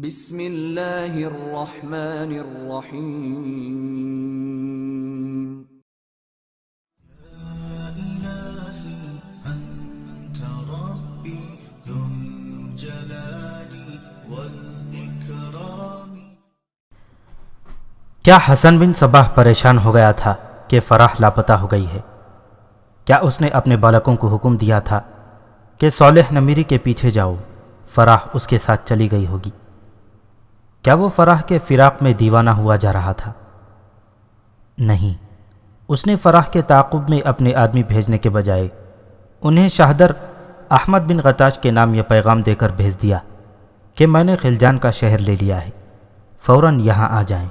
بسم اللہ الرحمن الرحیم إلهي أنت ربي ذو الجلال والإكرام۔ کیا حسن بن صباح پریشان ہو گیا تھا کہ فرح لاپتہ ہو گئی ہے؟ کیا اس نے اپنے بالکوں کو حکم دیا تھا کہ صالح نمیری کے پیچھے جاؤ، فرح اس کے ساتھ چلی گئی ہوگی؟ کیا وہ فرح کے فراق میں دیوانہ ہوا جا رہا تھا؟ نہیں، اس نے فرح کے تعاقب میں اپنے آدمی بھیجنے کے بجائے انہیں شاہدر احمد بن غتاش کے نام یہ پیغام دے کر بھیج دیا کہ میں نے خلجان کا شہر لے لیا ہے، فوراً یہاں آ جائیں۔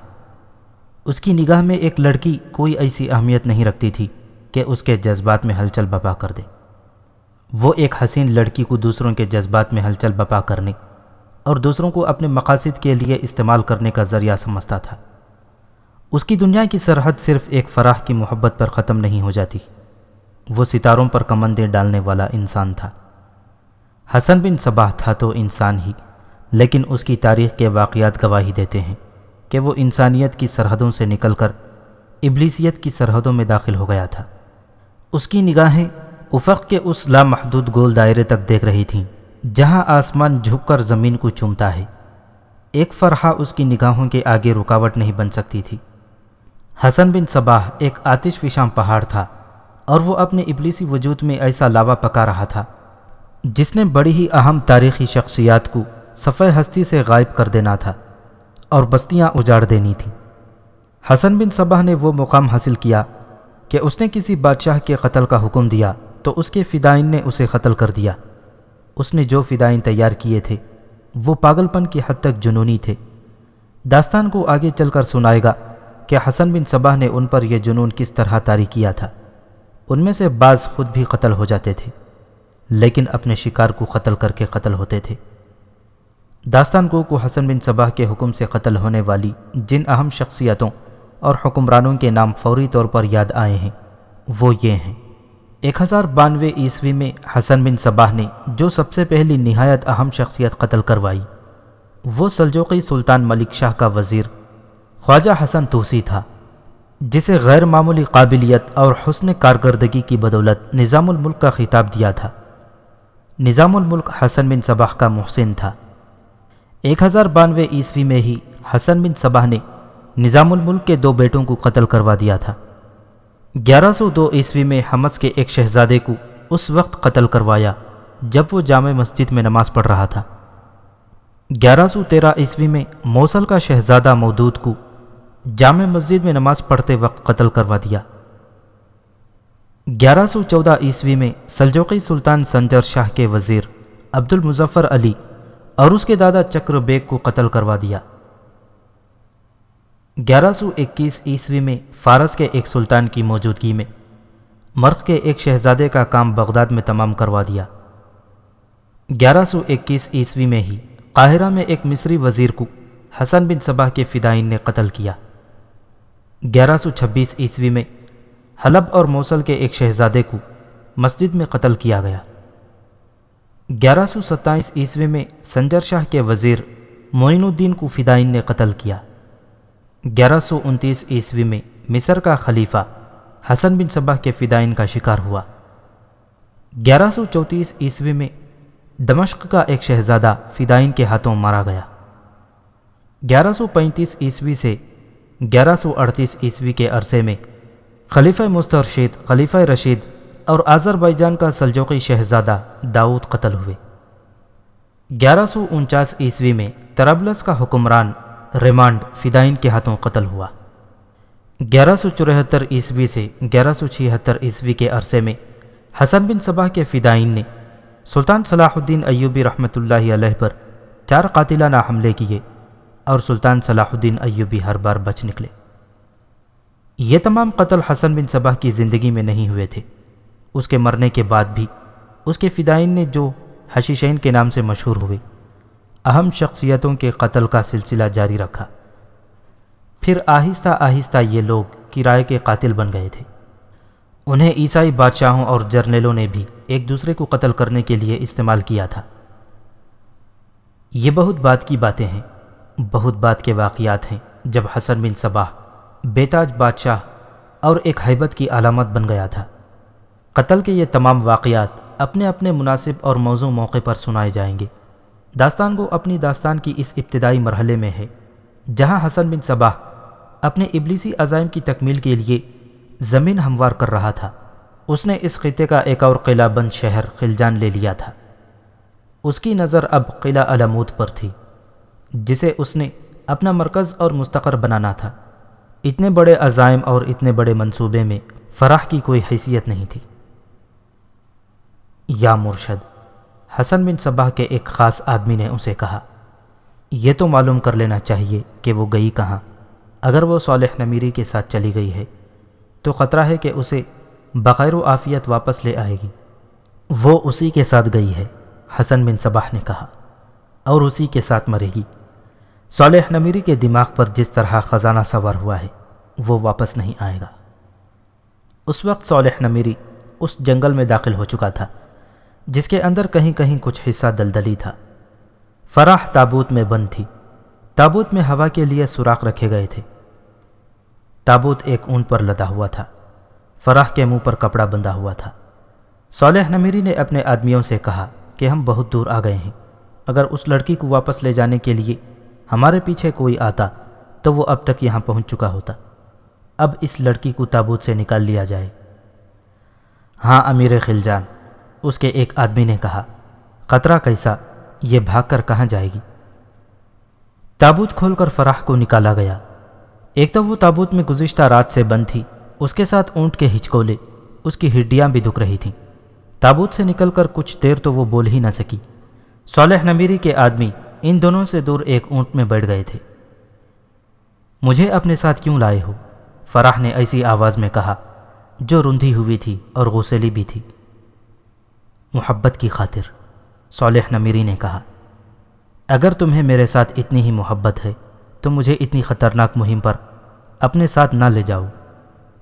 اس کی نگاہ میں ایک لڑکی کوئی ایسی اہمیت نہیں رکھتی تھی کہ اس کے جذبات میں ہلچل بپا کر دے۔ وہ ایک حسین لڑکی کو دوسروں کے جذبات میں ہلچل بپا کرنے اور دوسروں کو اپنے مقاصد کے لیے استعمال کرنے کا ذریعہ سمجھتا تھا۔ اس کی دنیا کی سرحد صرف ایک فرح کی محبت پر ختم نہیں ہو جاتی، وہ ستاروں پر کمندیں ڈالنے والا انسان تھا۔ حسن بن صباح تھا تو انسان ہی، لیکن اس کی تاریخ کے واقعات گواہی دیتے ہیں کہ وہ انسانیت کی سرحدوں سے نکل کر ابلیسیت کی سرحدوں میں داخل ہو گیا تھا۔ اس کی نگاہیں افق کے اس لامحدود گول دائرے تک دیکھ رہی تھیں جہاں آسمان جھک کر زمین کو چومتا ہے۔ ایک فرحہ اس کی نگاہوں کے آگے رکاوٹ نہیں بن سکتی تھی۔ حسن بن صباح ایک آتش فشاں پہاڑ تھا اور وہ اپنے ابلیسی وجود میں ایسا لاوا پکا رہا تھا جس نے بڑی ہی اہم تاریخی شخصیات کو صفحہ ہستی سے غائب کر دینا تھا اور بستیاں اجاڑ دینی تھیں۔ حسن بن صباح نے وہ مقام حاصل کیا کہ اس نے کسی بادشاہ کے قتل کا حکم دیا تو اس کے فدائین نے اسے قتل کر دیا۔ اس نے جو فدائین تیار کیے تھے وہ پاگل پن کی حد تک جنونی تھے۔ داستان کو آگے چل کر سنائے گا کہ حسن بن صباح نے ان پر یہ جنون کس طرح طاری کیا تھا۔ ان میں سے بعض خود بھی قتل ہو جاتے تھے، لیکن اپنے شکار کو قتل کر کے قتل ہوتے تھے۔ داستان کو حسن بن صباح کے حکم سے قتل ہونے والی جن اہم شخصیتوں اور حکمرانوں کے نام فوری طور پر یاد آئے ہیں وہ یہ ہیں۔ 1092 عیسوی میں حسن بن صباح نے جو سب سے پہلی نہایت اہم شخصیت قتل کروائی وہ سلجوقی سلطان ملک شاہ کا وزیر خواجہ حسن طوسی تھا، جسے غیر معمولی قابلیت اور حسن کارکردگی کی بدولت نظام الملک کا خطاب دیا تھا۔ نظام الملک حسن بن صباح کا محسن تھا۔ 1092 عیسوی میں ہی حسن بن صباح نے نظام الملک کے 2 بیٹوں کو قتل کروا دیا تھا۔ 1102 عیسوی میں حمص کے ایک شہزادے کو اس وقت قتل کروایا جب وہ جامع مسجد میں نماز پڑھ رہا تھا۔ 1113 عیسوی میں موصل کا شہزادہ مودود کو جامع مسجد میں نماز پڑھتے وقت قتل کروا دیا۔ 1114 عیسوی میں سلجوقی سلطان سنجر شاہ کے وزیر عبد المظفر علی اور اس کے دادا چکر بیگ کو قتل کروا دیا۔ 1121 عیسوی میں فارس کے ایک سلطان کی موجودگی میں مرق کے ایک شہزادے کا کام بغداد میں تمام کروا دیا۔ 1121 عیسوی میں ہی قاہرہ میں ایک مصری وزیر کو حسن بن صباح کے فدائین نے قتل کیا۔ 1126 عیسوی میں حلب اور موصل کے ایک شہزادے کو مسجد میں قتل کیا گیا۔ 1127 عیسوی میں سنجر شاہ کے وزیر معین الدین کو فدائین نے قتل کیا۔ 1129 عیسوی میں مصر کا خلیفہ حسن بن صباح کے فدائین کا شکار ہوا۔ 1134 عیسوی میں دمشق کا ایک شہزادہ فدائین کے ہاتھوں مارا گیا۔ 1135 عیسوی سے 1138 عیسوی کے عرصے میں خلیفہ مسترشد، خلیفہ رشید اور آذربائیجان کا سلجوقی شہزادہ داؤد قتل ہوئے۔ 1149 عیسوی میں طرابلس کا حکمران ریمانڈ فدائین کے ہاتھوں قتل ہوا۔ 1174 عیسوی سے 1176 عیسوی کے عرصے میں حسن بن صباح کے فدائین نے سلطان صلاح الدین ایوبی رحمۃ اللہ علیہ پر 4 قاتلانہ حملے کیے اور سلطان صلاح الدین ایوبی ہر بار بچ نکلے۔ یہ تمام قتل حسن بن صباح کی زندگی میں نہیں ہوئے تھے، اس کے مرنے کے بعد بھی اس کے فدائین نے جو حشیشین کے نام سے مشہور ہوئے اہم شخصیتوں کے قتل کا سلسلہ جاری رکھا۔ پھر آہستہ آہستہ یہ لوگ کرائے کے قاتل بن گئے تھے۔ انہیں عیسائی بادشاہوں اور جرنیلوں نے بھی ایک دوسرے کو قتل کرنے کے لیے استعمال کیا تھا۔ یہ بہت بات کی باتیں ہیں بہت بعد کے واقعات ہیں جب حسن بن صباح بیتاج بادشاہ اور ایک ہیبت کی علامت بن گیا تھا۔ قتل کے یہ تمام واقعات اپنے اپنے مناسب اور موزوں موقع پر سنائے جائیں گے۔ داستان گو اپنی داستان کی اس ابتدائی مرحلے میں ہے جہاں حسن بن صباح اپنے ابلیسی عزائم کی تکمیل کے لیے زمین ہموار کر رہا تھا۔ اس نے اس خطے کا ایک اور قلعہ بند شہر خلجان لے لیا تھا۔ اس کی نظر اب قلعہ علمود پر تھی جسے اس نے اپنا مرکز اور مستقر بنانا تھا۔ اتنے بڑے عزائم اور اتنے بڑے منصوبے میں فرح کی کوئی حیثیت نہیں تھی۔ یا مرشد، حسن بن صباح کے ایک خاص آدمی نے اسے کہا، یہ تو معلوم کر لینا چاہیے کہ وہ گئی کہاں۔ اگر وہ صالح نمیری کے ساتھ چلی گئی ہے تو خطرہ ہے کہ اسے بخیر و عافیت واپس لے آئے گی۔ وہ اسی کے ساتھ گئی ہے، حسن بن صباح نے کہا، اور اسی کے ساتھ مرے گی۔ صالح نمیری کے دماغ پر جس طرح خزانہ سوار ہوا ہے وہ واپس نہیں آئے گا۔ اس وقت صالح نمیری اس جنگل میں داخل ہو چکا تھا جس کے اندر کہیں کہیں کچھ حصہ دلدلی تھا۔ فرح تابوت میں بند تھی۔ تابوت میں ہوا کے لیے سوراخ رکھے گئے تھے۔ تابوت ایک اونٹ پر لدا ہوا تھا۔ فرح کے منہ پر کپڑا بندھا ہوا تھا۔ صالح نمیری نے اپنے آدمیوں سے کہا کہ ہم بہت دور آ گئے ہیں، اگر اس لڑکی کو واپس لے جانے کے لیے ہمارے پیچھے کوئی آتا تو وہ اب تک یہاں پہنچ چکا ہوتا۔ اب اس لڑکی کو تابوت سے نکال لیا جائے۔ ہاں امیر خلجان، اس کے ایک آدمی نے کہا، خطرہ کیسا، یہ بھاگ کر کہاں جائے گی؟ تابوت کھول کر فرح کو نکالا گیا۔ ایک تو وہ تابوت میں گزشتہ رات سے بند تھی، اس کے ساتھ اونٹ کے ہچکولے، اس کی ہڈیاں بھی دکھ رہی تھیں۔ تابوت سے نکل کر کچھ دیر تو وہ بول ہی نہ سکی۔ صالح نمیری کے آدمی ان دونوں سے دور ایک اونٹ میں بیٹھ گئے تھے۔ مجھے اپنے ساتھ کیوں لائے ہو؟ فرح نے ایسی آواز میں کہا جو رندھی ہوئی تھی اور غوسیلی بھی تھی۔ محبت کی خاطر، صالح نمیری نے کہا۔ اگر تمہیں میرے ساتھ اتنی ہی محبت ہے تو مجھے اتنی خطرناک مہم پر اپنے ساتھ نہ لے جاؤ۔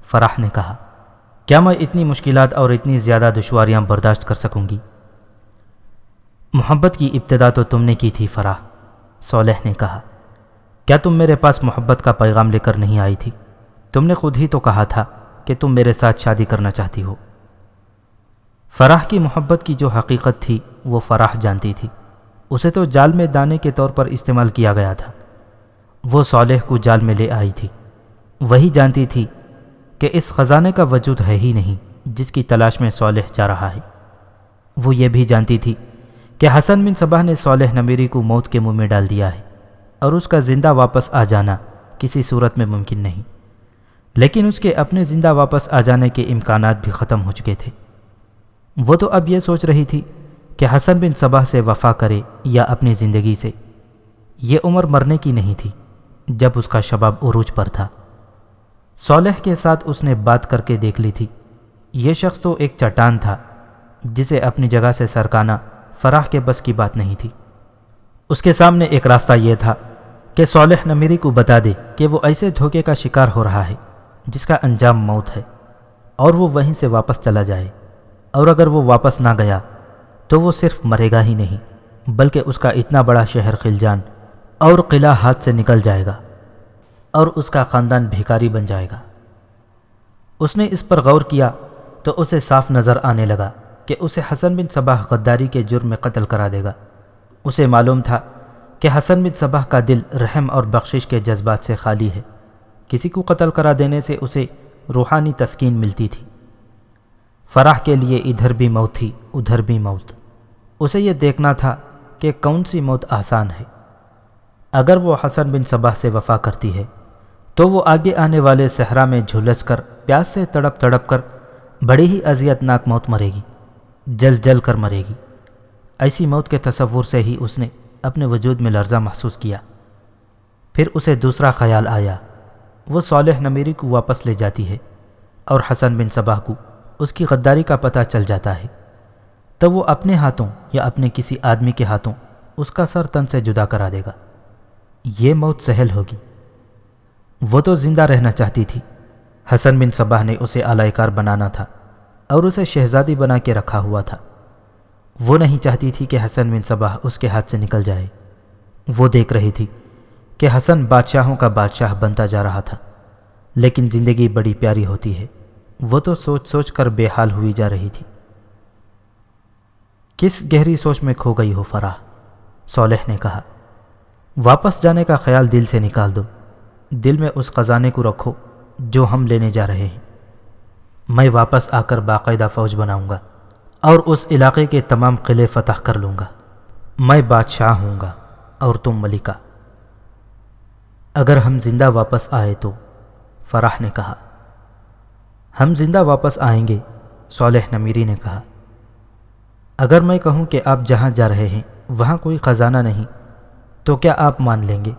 فرح نے کہا، کیا میں اتنی مشکلات اور اتنی زیادہ دشواریاں برداشت کر سکوں گی؟ محبت کی ابتدا تو تم نے کی تھی فرح، صالح نے کہا۔ کیا تم میرے پاس محبت کا پیغام لے کر نہیں آئی تھی؟ تم نے خود ہی تو کہا تھا کہ تم میرے ساتھ شادی کرنا چاہتی ہو۔ فرح کی محبت کی جو حقیقت تھی وہ فرح جانتی تھی۔ اسے تو جال میں دانے کے طور پر استعمال کیا گیا تھا۔ وہ صالح کو جال میں لے آئی تھی۔ وہی جانتی تھی کہ اس خزانے کا وجود ہے ہی نہیں جس کی تلاش میں صالح جا رہا ہے۔ وہ یہ بھی جانتی تھی کہ حسن بن صباح نے صالح نمیری کو موت کے منہ میں ڈال دیا ہے اور اس کا زندہ واپس آ جانا کسی صورت میں ممکن نہیں۔ لیکن اس کے اپنے زندہ واپس آ جانے کے امکانات بھی ختم ہو چکے تھے۔ وہ تو اب یہ سوچ رہی تھی کہ حسن بن صباح سے وفا کرے یا اپنی زندگی سے۔ یہ عمر مرنے کی نہیں تھی جب اس کا شباب عروج پر تھا۔ صالح کے ساتھ اس نے بات کر کے دیکھ لی تھی۔ یہ شخص تو ایک چٹان تھا جسے اپنی جگہ سے سرکانا فرح کے بس کی بات نہیں تھی۔ اس کے سامنے ایک راستہ یہ تھا کہ صالح نمیری کو بتا دے کہ وہ ایسے دھوکے کا شکار ہو رہا ہے جس کا انجام موت ہے، اور وہ وہیں سے واپس چلا جائے۔ اور اگر وہ واپس نہ گیا تو وہ صرف مرے گا ہی نہیں بلکہ اس کا اتنا بڑا شہر خلجان اور قلعہ ہاتھ سے نکل جائے گا اور اس کا خاندان بھیکاری بن جائے گا۔ اس نے اس پر غور کیا تو اسے صاف نظر آنے لگا کہ اسے حسن بن صباح غداری کے جرم میں قتل کرا دے گا۔ اسے معلوم تھا کہ حسن بن صباح کا دل رحم اور بخشش کے جذبات سے خالی ہے۔ کسی کو قتل کرا دینے سے اسے روحانی تسکین ملتی تھی۔ فرح کے لیے ادھر بھی موت تھی ادھر بھی موت۔ اسے یہ دیکھنا تھا کہ کون سی موت آسان ہے۔ اگر وہ حسن بن صباح سے وفا کرتی ہے تو وہ آگے آنے والے صحرا میں جھلس کر پیاس سے تڑپ تڑپ کر بڑی ہی اذیت ناک موت مرے گی، جل جل کر مرے گی۔ ایسی موت کے تصور سے ہی اس نے اپنے وجود میں لرزہ محسوس کیا۔ پھر اسے دوسرا خیال آیا، وہ صالح نمیری کو واپس لے جاتی ہے اور حسن بن صباح کو اس کی غداری کا پتہ چل جاتا ہے تو وہ اپنے ہاتھوں یا اپنے کسی آدمی کے ہاتھوں اس کا سر تن سے جدا کرا دے گا۔ یہ موت سہل ہوگی۔ وہ تو زندہ رہنا چاہتی تھی۔ حسن بن صباح نے اسے اعلی کار بنانا تھا اور اسے شہزادی بنا کے رکھا ہوا تھا۔ وہ نہیں چاہتی تھی کہ حسن بن صباح اس کے ہاتھ سے نکل جائے۔ وہ دیکھ رہی تھی کہ حسن بادشاہوں کا بادشاہ بنتا جا رہا تھا، لیکن زندگی بڑی پیاری ہوتی ہے، وہ تو سوچ سوچ کر بے حال ہوئی جا رہی تھی۔ کس گہری سوچ میں کھو گئی ہو فراح، صالح نے کہا۔ واپس جانے کا خیال دل سے نکال دو، دل میں اس خزانے کو رکھو جو ہم لینے جا رہے ہیں۔ میں واپس آ کر باقاعدہ فوج بناؤں گا اور اس علاقے کے تمام قلعے فتح کر لوں گا۔ میں بادشاہ ہوں گا اور تم ملکہ۔ اگر ہم زندہ واپس آئے تو، فراح نے کہا۔ ہم زندہ واپس آئیں گے، صالح نمیری نے کہا۔ اگر میں کہوں کہ آپ جہاں جا رہے ہیں وہاں کوئی خزانہ نہیں تو کیا آپ مان لیں گے؟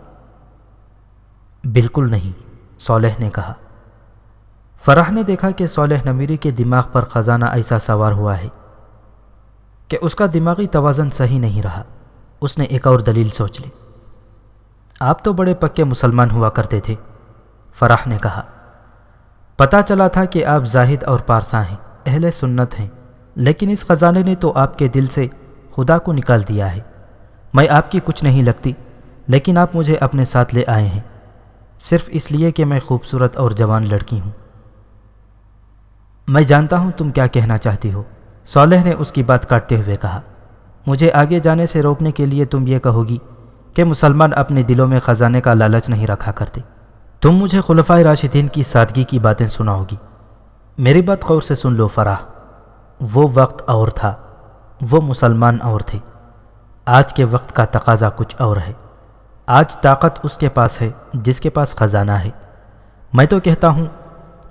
بالکل نہیں، صالح نے کہا۔ فراح نے دیکھا کہ صالح نمیری کے دماغ پر خزانہ ایسا سوار ہوا ہے کہ اس کا دماغی توازن صحیح نہیں رہا۔ اس نے ایک اور دلیل سوچ لی۔ آپ تو بڑے پکے مسلمان ہوا کرتے تھے، فراح نے کہا۔ پتہ چلا تھا کہ آپ زاہد اور پارساں ہیں، اہل سنت ہیں، لیکن اس خزانے نے تو آپ کے دل سے خدا کو نکال دیا ہے۔ میں آپ کی کچھ نہیں لگتی، لیکن آپ مجھے اپنے ساتھ لے آئے ہیں صرف اس لیے کہ میں خوبصورت اور جوان لڑکی ہوں۔ میں جانتا ہوں تم کیا کہنا چاہتی ہو، صالح نے اس کی بات کاٹتے ہوئے کہا۔ مجھے آگے جانے سے روکنے کے لیے تم یہ کہو گی کہ مسلمان اپنے دلوں میں خزانے کا لالچ نہیں رکھا کرتے۔ تم مجھے خلفائے راشدین کی سادگی کی باتیں سناؤ گی۔ میری بات غور سے سن لو فراح، وہ وقت اور تھا، وہ مسلمان اور تھے۔ آج کے وقت کا تقاضا کچھ اور ہے۔ آج طاقت اس کے پاس ہے جس کے پاس خزانہ ہے۔ میں تو کہتا ہوں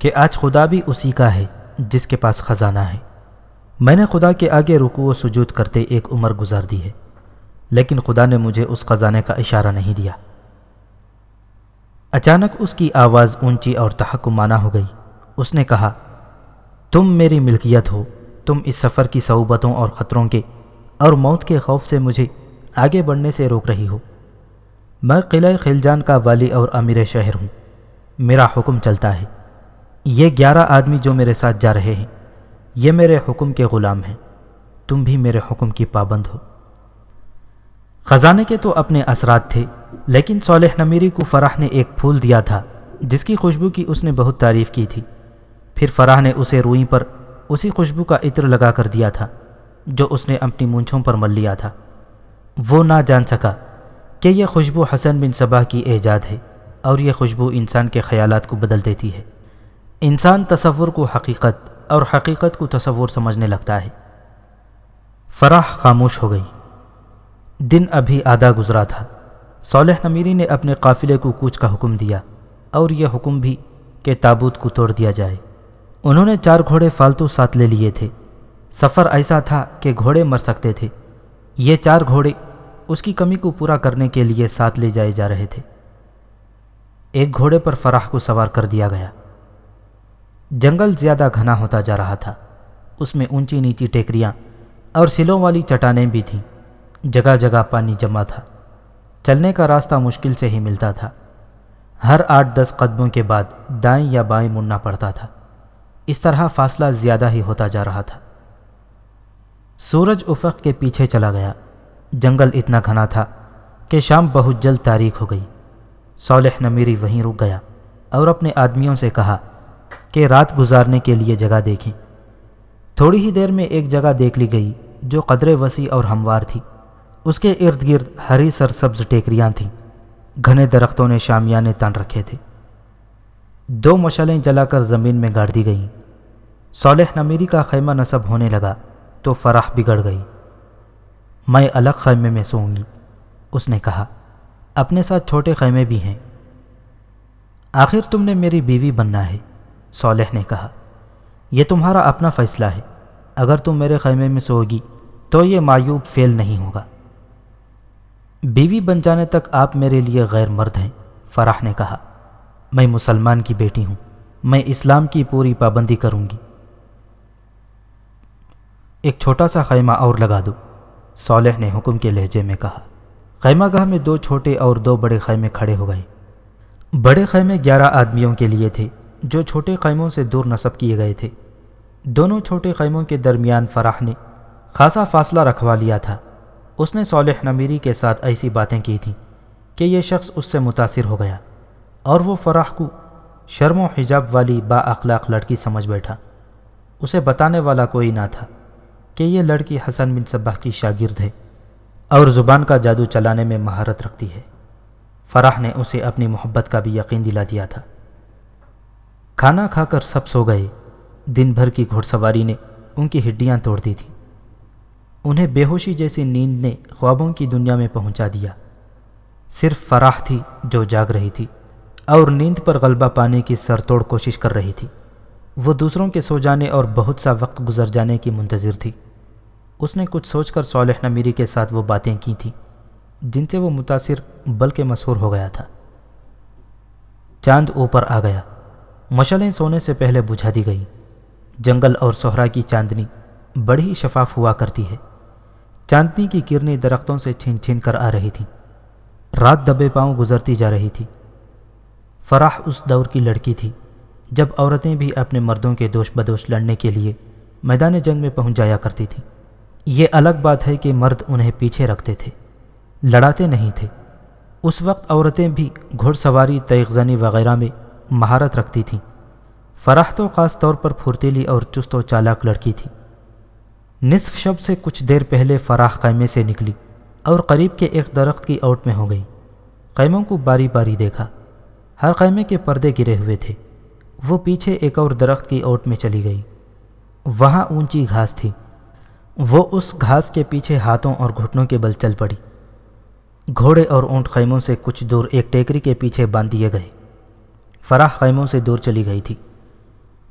کہ آج خدا بھی اسی کا ہے جس کے پاس خزانہ ہے۔ میں نے خدا کے آگے رکوع و سجود کرتے ایک عمر گزار دی ہے، لیکن خدا نے مجھے اس خزانے کا اشارہ نہیں دیا۔ اچانک اس کی آواز اونچی اور تحکمانہ ہو گئی۔ اس نے کہا، تم میری ملکیت ہو، تم اس سفر کی صعوبتوں اور خطروں کے اور موت کے خوف سے مجھے آگے بڑھنے سے روک رہی ہو۔ میں قلعہ خلجان کا والی اور امیر شہر ہوں، میرا حکم چلتا ہے۔ یہ 11 آدمی جو میرے ساتھ جا رہے ہیں یہ میرے حکم کے غلام ہیں، تم بھی میرے حکم کی پابند ہو۔ خزانے کے تو اپنے اثرات تھے، لیکن صالح نمیری کو فراح نے ایک پھول دیا تھا جس کی خوشبو کی اس نے بہت تعریف کی تھی۔ پھر فراح نے اسے روئی پر اسی خوشبو کا عطر لگا کر دیا تھا جو اس نے اپنی مونچھوں پر مل لیا تھا۔ وہ نہ جان سکا کہ یہ خوشبو حسن بن صباح کی ایجاد ہے، اور یہ خوشبو انسان کے خیالات کو بدل دیتی ہے۔ انسان تصور کو حقیقت اور حقیقت کو تصور سمجھنے لگتا ہے۔ فراح خاموش ہو گئی۔ دن ابھی آدھا گزرا تھا۔ صالح نمیری نے اپنے قافلے کو کوچ کا حکم دیا، اور یہ حکم بھی کہ تابوت کو توڑ دیا جائے۔ انہوں نے 4 گھوڑے فالتو ساتھ لے لیے تھے۔ سفر ایسا تھا کہ گھوڑے مر سکتے تھے۔ یہ 4 گھوڑے اس کی کمی کو پورا کرنے کے لیے ساتھ لے جائے جا رہے تھے۔ ایک گھوڑے پر فراح کو سوار کر دیا گیا۔ جنگل زیادہ گھنا ہوتا جا رہا تھا۔ اس میں اونچی نیچی ٹیکریاں اور سلوں والی چٹانیں بھی تھیں۔ جگہ جگہ پانی جمع تھا۔ چلنے کا راستہ مشکل سے ہی ملتا تھا۔ ہر 8-10 قدموں کے بعد دائیں یا بائیں مڑنا پڑتا تھا۔ اس طرح فاصلہ زیادہ ہی ہوتا جا رہا تھا۔ سورج افق کے پیچھے چلا گیا۔ جنگل اتنا گھنا تھا کہ شام بہت جلد تاریک ہو گئی۔ صالح نمیری وہیں رک گیا اور اپنے آدمیوں سے کہا کہ رات گزارنے کے لیے جگہ دیکھیں۔ تھوڑی ہی دیر میں ایک جگہ دیکھ لی گئی جو قدرے وسیع اور ہموار تھی۔ اس کے ارد گرد ہری سرسبز ٹیکریاں تھیں۔ گھنے درختوں نے شامیانے تان رکھے تھے۔ 2 مشعلیں جلا کر زمین میں گاڑ دی گئیں۔ صالح نمیری کا خیمہ نصب ہونے لگا تو فراح بگڑ گئی۔ میں الگ خیمے میں سوؤں گی، اس نے کہا۔ اپنے ساتھ چھوٹے خیمے بھی ہیں۔ آخر تم نے میری بیوی بننا ہے، صالح نے کہا۔ یہ تمہارا اپنا فیصلہ ہے۔ اگر تم میرے خیمے میں سو گی تو یہ معیوب فعل نہیں ہوگا۔ بیوی بن جانے تک آپ میرے لیے غیر مرد ہیں، فراح نے کہا۔ میں مسلمان کی بیٹی ہوں، میں اسلام کی پوری پابندی کروں گی۔ ایک چھوٹا سا خیمہ اور لگا دو، صالح نے حکم کے لہجے میں کہا۔ خیمہ گاہ میں 2 چھوٹے اور 2 بڑے خیمے کھڑے ہو گئے۔ بڑے خیمے 11 آدمیوں کے لیے تھے جو چھوٹے خیموں سے دور نصب کیے گئے تھے۔ دونوں چھوٹے خیموں کے درمیان فراح نے خاصا فاصلہ رکھوا لیا تھا۔ اس نے صالح نمیری کے ساتھ ایسی باتیں کی تھیں کہ یہ شخص اس سے متاثر ہو گیا اور وہ فراح کو شرم و حجاب والی با اخلاق لڑکی سمجھ بیٹھا۔ اسے بتانے والا کوئی نہ تھا کہ یہ لڑکی حسن بن صباح کی شاگرد ہے اور زبان کا جادو چلانے میں مہارت رکھتی ہے۔ فراح نے اسے اپنی محبت کا بھی یقین دلا دیا تھا۔ کھانا کھا کر سب سو گئے۔ دن بھر کی گھڑ سواری نے ان کی ہڈیاں توڑ دی تھیں۔ انہیں بے ہوشی جیسی نیند نے خوابوں کی دنیا میں پہنچا دیا۔ صرف فراح تھی جو جاگ رہی تھی اور نیند پر غلبہ پانے کی سر توڑ کوشش کر رہی تھی۔ وہ دوسروں کے سو جانے اور بہت سا وقت گزر جانے کی منتظر تھی۔ اس نے کچھ سوچ کر صالح نمیری کے ساتھ وہ باتیں کی تھیں جن سے وہ متاثر بلکہ مسحور ہو گیا تھا۔ چاند اوپر آ گیا۔ مشعلیں سونے سے پہلے بجھا دی گئی۔ جنگل اور صحرا کی چاندنی بڑی شفاف ہوا کرتی ہے۔ چاندنی کی کرنیں درختوں سے چھن چھن کر آ رہی تھیں۔ رات دبے پاؤں گزرتی جا رہی تھی۔ فراح اس دور کی لڑکی تھی جب عورتیں بھی اپنے مردوں کے دوش بدوش لڑنے کے لیے میدان جنگ میں پہنچ جایا کرتی تھیں۔ یہ الگ بات ہے کہ مرد انہیں پیچھے رکھتے تھے، لڑاتے نہیں تھے۔ اس وقت عورتیں بھی گھڑ سواری، تیغ زنی وغیرہ میں مہارت رکھتی تھیں۔ فراح تو خاص طور پر پھرتیلی اور چست و چالاک لڑکی تھی۔ نصف شب سے کچھ دیر پہلے فراح خیمے سے نکلی اور قریب کے ایک درخت کی اوٹ میں ہو گئی۔ خیموں کو باری باری دیکھا۔ ہر خیمے کے پردے گرے ہوئے تھے۔ وہ پیچھے ایک اور درخت کی اوٹ میں چلی گئی۔ وہاں اونچی گھاس تھی۔ وہ اس گھاس کے پیچھے ہاتھوں اور گھٹنوں کے بل چل پڑی۔ گھوڑے اور اونٹ خیموں سے کچھ دور ایک ٹیکری کے پیچھے باندھ دیے گئے۔ فراح خیموں سے دور چلی گئی تھی۔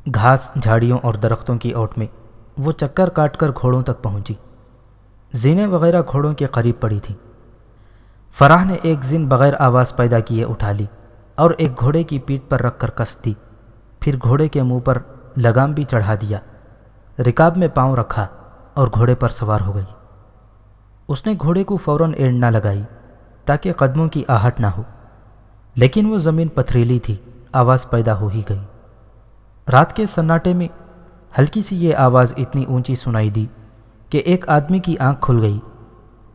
گھاس، جھاڑیوں اور درختوں کی اوٹ میں وہ چکر کاٹ کر گھوڑوں تک پہنچی۔ زینیں وغیرہ گھوڑوں کے قریب پڑی تھیں۔ فراح نے ایک زین بغیر آواز پیدا کیے اٹھا لی اور ایک گھوڑے کی پیٹھ پر رکھ کر کس دی۔ پھر گھوڑے کے منہ پر لگام بھی چڑھا دیا۔ رکاب میں پاؤں رکھا اور گھوڑے پر سوار ہو گئی۔ اس نے گھوڑے کو فوراً اینٹ نہ لگائی تاکہ قدموں کی آہٹ نہ ہو، لیکن وہ زمین پتھریلی تھی، آواز پیدا ہو ہی گئی۔ رات کے سناٹے میں ہلکی سی یہ آواز اتنی اونچی سنائی دی کہ ایک آدمی کی آنکھ کھل گئی۔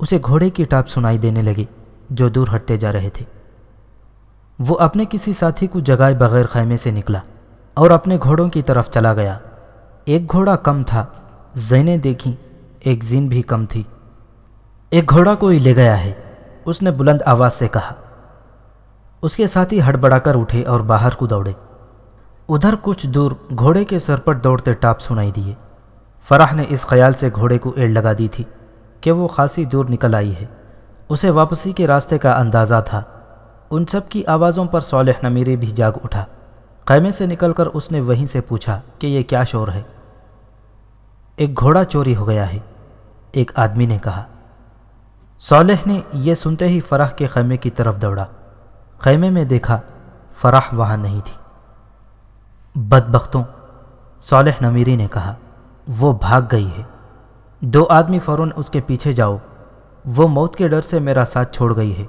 اسے گھوڑے کی ٹاپ سنائی دینے لگی جو دور ہٹتے جا رہے تھے۔ وہ اپنے کسی ساتھی کو جگائے بغیر خیمے سے نکلا اور اپنے گھوڑوں کی طرف چلا گیا۔ ایک گھوڑا کم تھا، زینیں دیکھیں، ایک زین بھی کم تھی۔ ایک گھوڑا کوئی لے گیا ہے، اس نے بلند آواز سے کہا۔ اس کے ساتھی ہڑبڑا کر اٹھے اور باہر کو دوڑے۔ ادھر کچھ دور گھوڑے کے سر پر دوڑتے ٹاپ سنائی دیے۔ فراح نے اس خیال سے گھوڑے کو ایڑ لگا دی تھی کہ وہ خاصی دور نکل آئی ہے۔ اسے واپسی کے راستے کا اندازہ تھا۔ ان سب کی آوازوں پر صالح نمیری بھی جاگ اٹھا۔ خیمے سے نکل کر اس نے وہیں سے پوچھا کہ یہ کیا شور ہے؟ ایک گھوڑا چوری ہو گیا ہے، ایک آدمی نے کہا۔ صالح نے یہ سنتے ہی فراح کے خیمے کی طرف دوڑا۔ خیمے میں دیکھا، فراح وہاں نہیں تھی۔ بدبختوں، صالح نمیری نے کہا، وہ بھاگ گئی ہے۔ دو آدمی فوراً اس کے پیچھے جاؤ، وہ موت کے ڈر سے میرا ساتھ چھوڑ گئی ہے،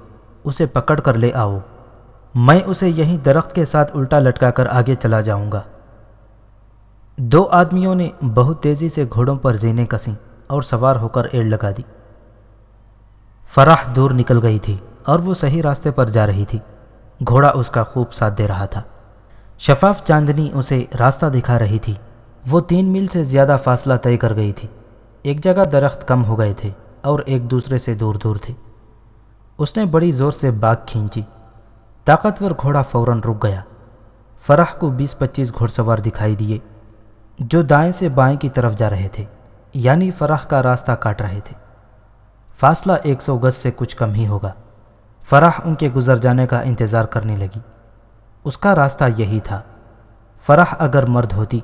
اسے پکڑ کر لے آؤ، میں اسے یہیں درخت کے ساتھ الٹا لٹکا کر آگے چلا جاؤں گا۔ دو آدمیوں نے بہت تیزی سے گھوڑوں پر زینیں کسیں اور سوار ہو کر ایڑ لگا دی۔ فراح دور نکل گئی تھی اور وہ صحیح راستے پر جا رہی تھی۔ گھوڑا اس کا خوب ساتھ دے رہا تھا۔ شفاف چاندنی اسے راستہ دکھا رہی تھی۔ وہ 3 میل سے زیادہ فاصلہ طے کر گئی تھی۔ ایک جگہ درخت کم ہو گئے تھے اور ایک دوسرے سے دور دور تھے۔ اس نے بڑی زور سے باگ کھینچی۔ طاقتور گھوڑا فوراً رک گیا۔ فراح کو 20-25 گھوڑ سوار دکھائی دیے جو دائیں سے بائیں کی طرف جا رہے تھے، یعنی فراح کا راستہ کاٹ رہے تھے۔ فاصلہ 100 گز سے کچھ کم ہی ہوگا۔ فراح ان کے گزر جانے کا انتظار کرنے لگی۔ اس کا راستہ یہی تھا۔ فراح اگر مرد ہوتی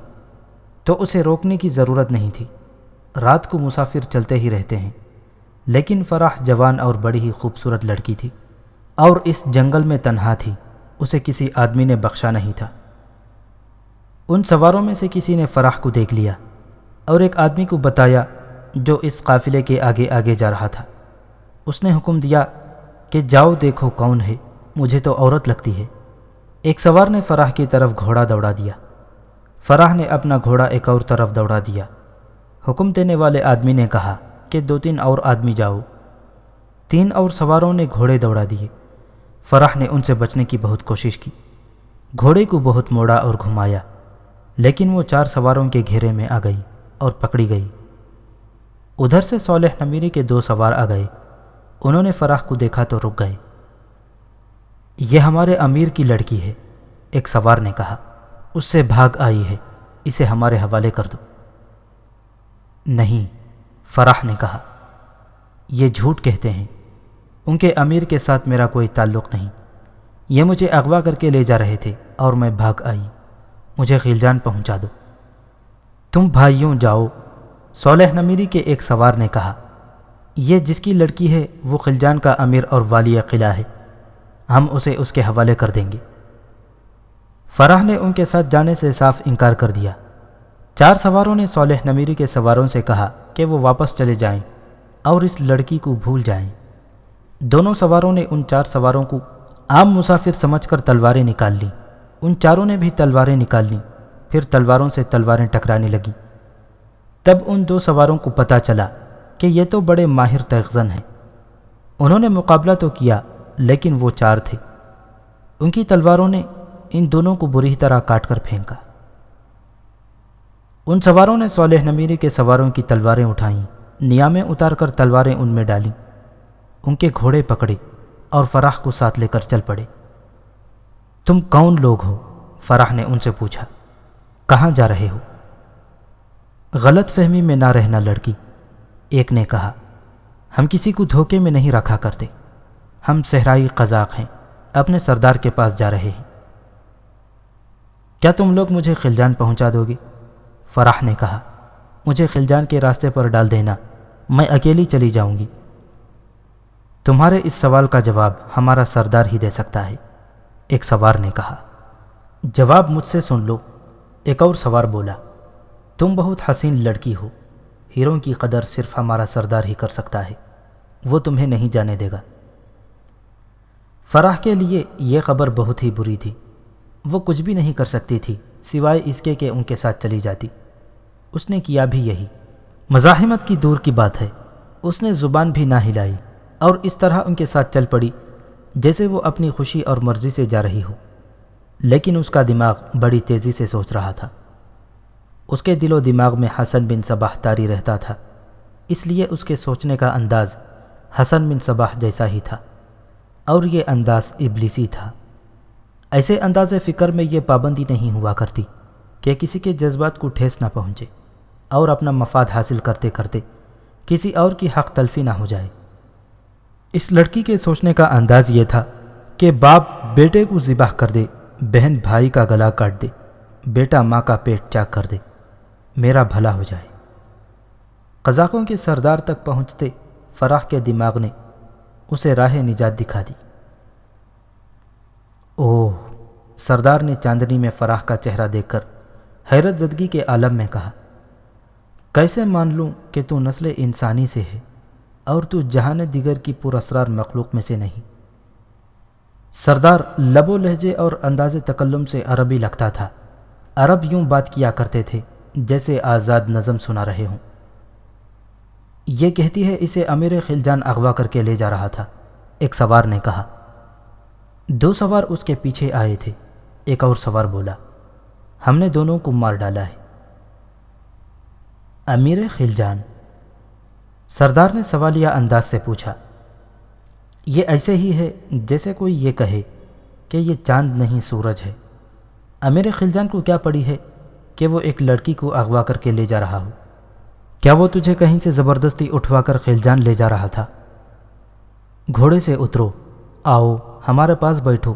تو اسے روکنے کی ضرورت نہیں تھی۔ رات کو مسافر چلتے ہی رہتے ہیں، لیکن فراح جوان اور بڑی ہی خوبصورت لڑکی تھی اور اس جنگل میں تنہا تھی۔ اسے کسی آدمی نے بخشا نہیں تھا۔ ان سواروں میں سے کسی نے فراح کو دیکھ لیا اور ایک آدمی کو بتایا جو اس قافلے کے آگے آگے جا رہا تھا۔ اس نے حکم دیا کہ جاؤ دیکھو کون ہے، مجھے تو عورت لگتی ہے۔ ایک سوار نے فراح کی طرف گھوڑا دوڑا دیا۔ فراح نے اپنا گھوڑا ایک اور طرف دوڑا دیا۔ حکم دینے والے آدمی نے کہا کہ 2-3 اور آدمی جاؤ۔ 3 اور سواروں نے گھوڑے دوڑا دیے۔ فرح نے ان سے بچنے کی بہت کوشش کی، گھوڑے کو بہت موڑا اور گھمایا، لیکن وہ 4 سواروں کے گھیرے میں آ گئی اور پکڑی گئی۔ ادھر سے صالح نمیری کے 2 سوار آ گئے، انہوں نے فرح کو دیکھا تو رک گئے۔ یہ ہمارے امیر کی لڑکی ہے، ایک سوار نے کہا، اس سے بھاگ آئی ہے، اسے ہمارے حوالے کر دو۔ نہیں، فرح نے کہا، یہ جھوٹ کہتے ہیں، ان کے امیر کے ساتھ میرا کوئی تعلق نہیں، یہ مجھے اغوا کر کے لے جا رہے تھے اور میں بھاگ آئی، مجھے خلجان پہنچا دو۔ تم بھائیوں جاؤ، صالح نمیری کے ایک سوار نے کہا، یہ جس کی لڑکی ہے وہ خلجان کا امیر اور والی قلعہ ہے، ہم اسے اس کے حوالے کر دیں گے۔ فرح نے ان کے ساتھ جانے سے صاف انکار کر دیا۔ 4 سواروں نے صالح نمیری کے سواروں سے کہا کہ وہ واپس چلے جائیں اور اس لڑکی کو بھول جائیں۔ دونوں سواروں نے ان 4 سواروں کو عام مسافر سمجھ کر تلواریں نکال لیں، ان چاروں نے بھی تلواریں نکال لیں، پھر تلواروں سے تلواریں ٹکرانے لگیں۔ تب ان 2 سواروں کو پتہ چلا کہ یہ تو بڑے ماہر تیغزن ہیں، انہوں نے مقابلہ تو کیا لیکن وہ 4 تھے، ان کی تلواروں نے ان دونوں کو بری طرح کاٹ کر پھینکا۔ ان سواروں نے صالح نمیری کے سواروں کی تلواریں اٹھائیں، نیامیں اتار کر تلواریں ان میں ڈالیں، ان کے گھوڑے پکڑے اور فرح کو ساتھ لے کر چل پڑے۔ تم کون لوگ ہو؟ فرح نے ان سے پوچھا، کہاں جا رہے ہو؟ غلط فہمی میں نہ رہنا لڑکی، ایک نے کہا، ہم کسی کو دھوکے میں نہیں رکھا کرتے، ہم صحرائی قزاق ہیں، اپنے سردار کے پاس جا رہے ہیں۔ کیا تم لوگ مجھے خلجان پہنچا دو گے؟ فرح نے کہا، مجھے خلجان کے راستے پر ڈال دینا، میں اکیلی چلی جاؤں گی۔ تمہارے اس سوال کا جواب ہمارا سردار ہی دے سکتا ہے، ایک سوار نے کہا۔ جواب مجھ سے سن لو، ایک اور سوار بولا، تم بہت حسین لڑکی ہو، ہیروں کی قدر صرف ہمارا سردار ہی کر سکتا ہے، وہ تمہیں نہیں جانے دے گا۔ فرح کے لیے یہ خبر بہت ہی بری تھی، وہ کچھ بھی نہیں کر سکتی تھی سوائے اس کے کہ ان کے ساتھ چلی جاتی۔ اس نے کیا بھی یہی، مزاحمت کی دور کی بات ہے، اس نے زبان بھی نہ ہلائی اور اس طرح ان کے ساتھ چل پڑی جیسے وہ اپنی خوشی اور مرضی سے جا رہی ہو، لیکن اس کا دماغ بڑی تیزی سے سوچ رہا تھا۔ اس کے دل و دماغ میں حسن بن صباح طاری رہتا تھا، اس لیے اس کے سوچنے کا انداز حسن بن صباح جیسا ہی تھا، اور یہ انداز ابلیسی تھا۔ ایسے انداز فکر میں یہ پابندی نہیں ہوا کرتی کہ کسی کے جذبات کو ٹھیس نہ پہنچے اور اپنا مفاد حاصل کرتے کرتے کسی اور کی حق تلفی نہ ہو جائے۔ اس لڑکی کے سوچنے کا انداز یہ تھا کہ باپ بیٹے کو ذبح کر دے، بہن بھائی کا گلا کاٹ دے، بیٹا ماں کا پیٹ چاک کر دے، میرا بھلا ہو جائے۔ قزاقوں کے سردار تک پہنچتے فرح کے دماغ نے اسے راہ نجات دکھا دی۔ اوہ! سردار نے چاندنی میں فرح کا چہرہ دیکھ کر حیرت زدگی کے عالم میں کہا، کیسے مان لوں کہ تو نسل انسانی سے ہے اور تو جہان دیگر کی پراسرار مخلوق میں سے نہیں۔ سردار لب و لہجے اور انداز تکلم سے عربی لگتا تھا، عرب یوں بات کیا کرتے تھے جیسے آزاد نظم سنا رہے ہوں۔ یہ کہتی ہے اسے امیر خلجان اغوا کر کے لے جا رہا تھا، ایک سوار نے کہا۔ 2 سوار اس کے پیچھے آئے تھے، ایک اور سوار بولا، ہم نے دونوں کو مار ڈالا ہے۔ امیر خلجان؟ سردار نے سوالیہ انداز سے پوچھا۔ یہ ایسے ہی ہے جیسے کوئی یہ کہے کہ یہ چاند نہیں سورج ہے۔ امیر خلجان کو کیا پڑی ہے کہ وہ ایک لڑکی کو اغوا کر کے لے جا رہا ہو؟ کیا وہ تجھے کہیں سے زبردستی اٹھوا کر خلجان لے جا رہا تھا؟ گھوڑے سے اترو، آؤ ہمارے پاس بیٹھو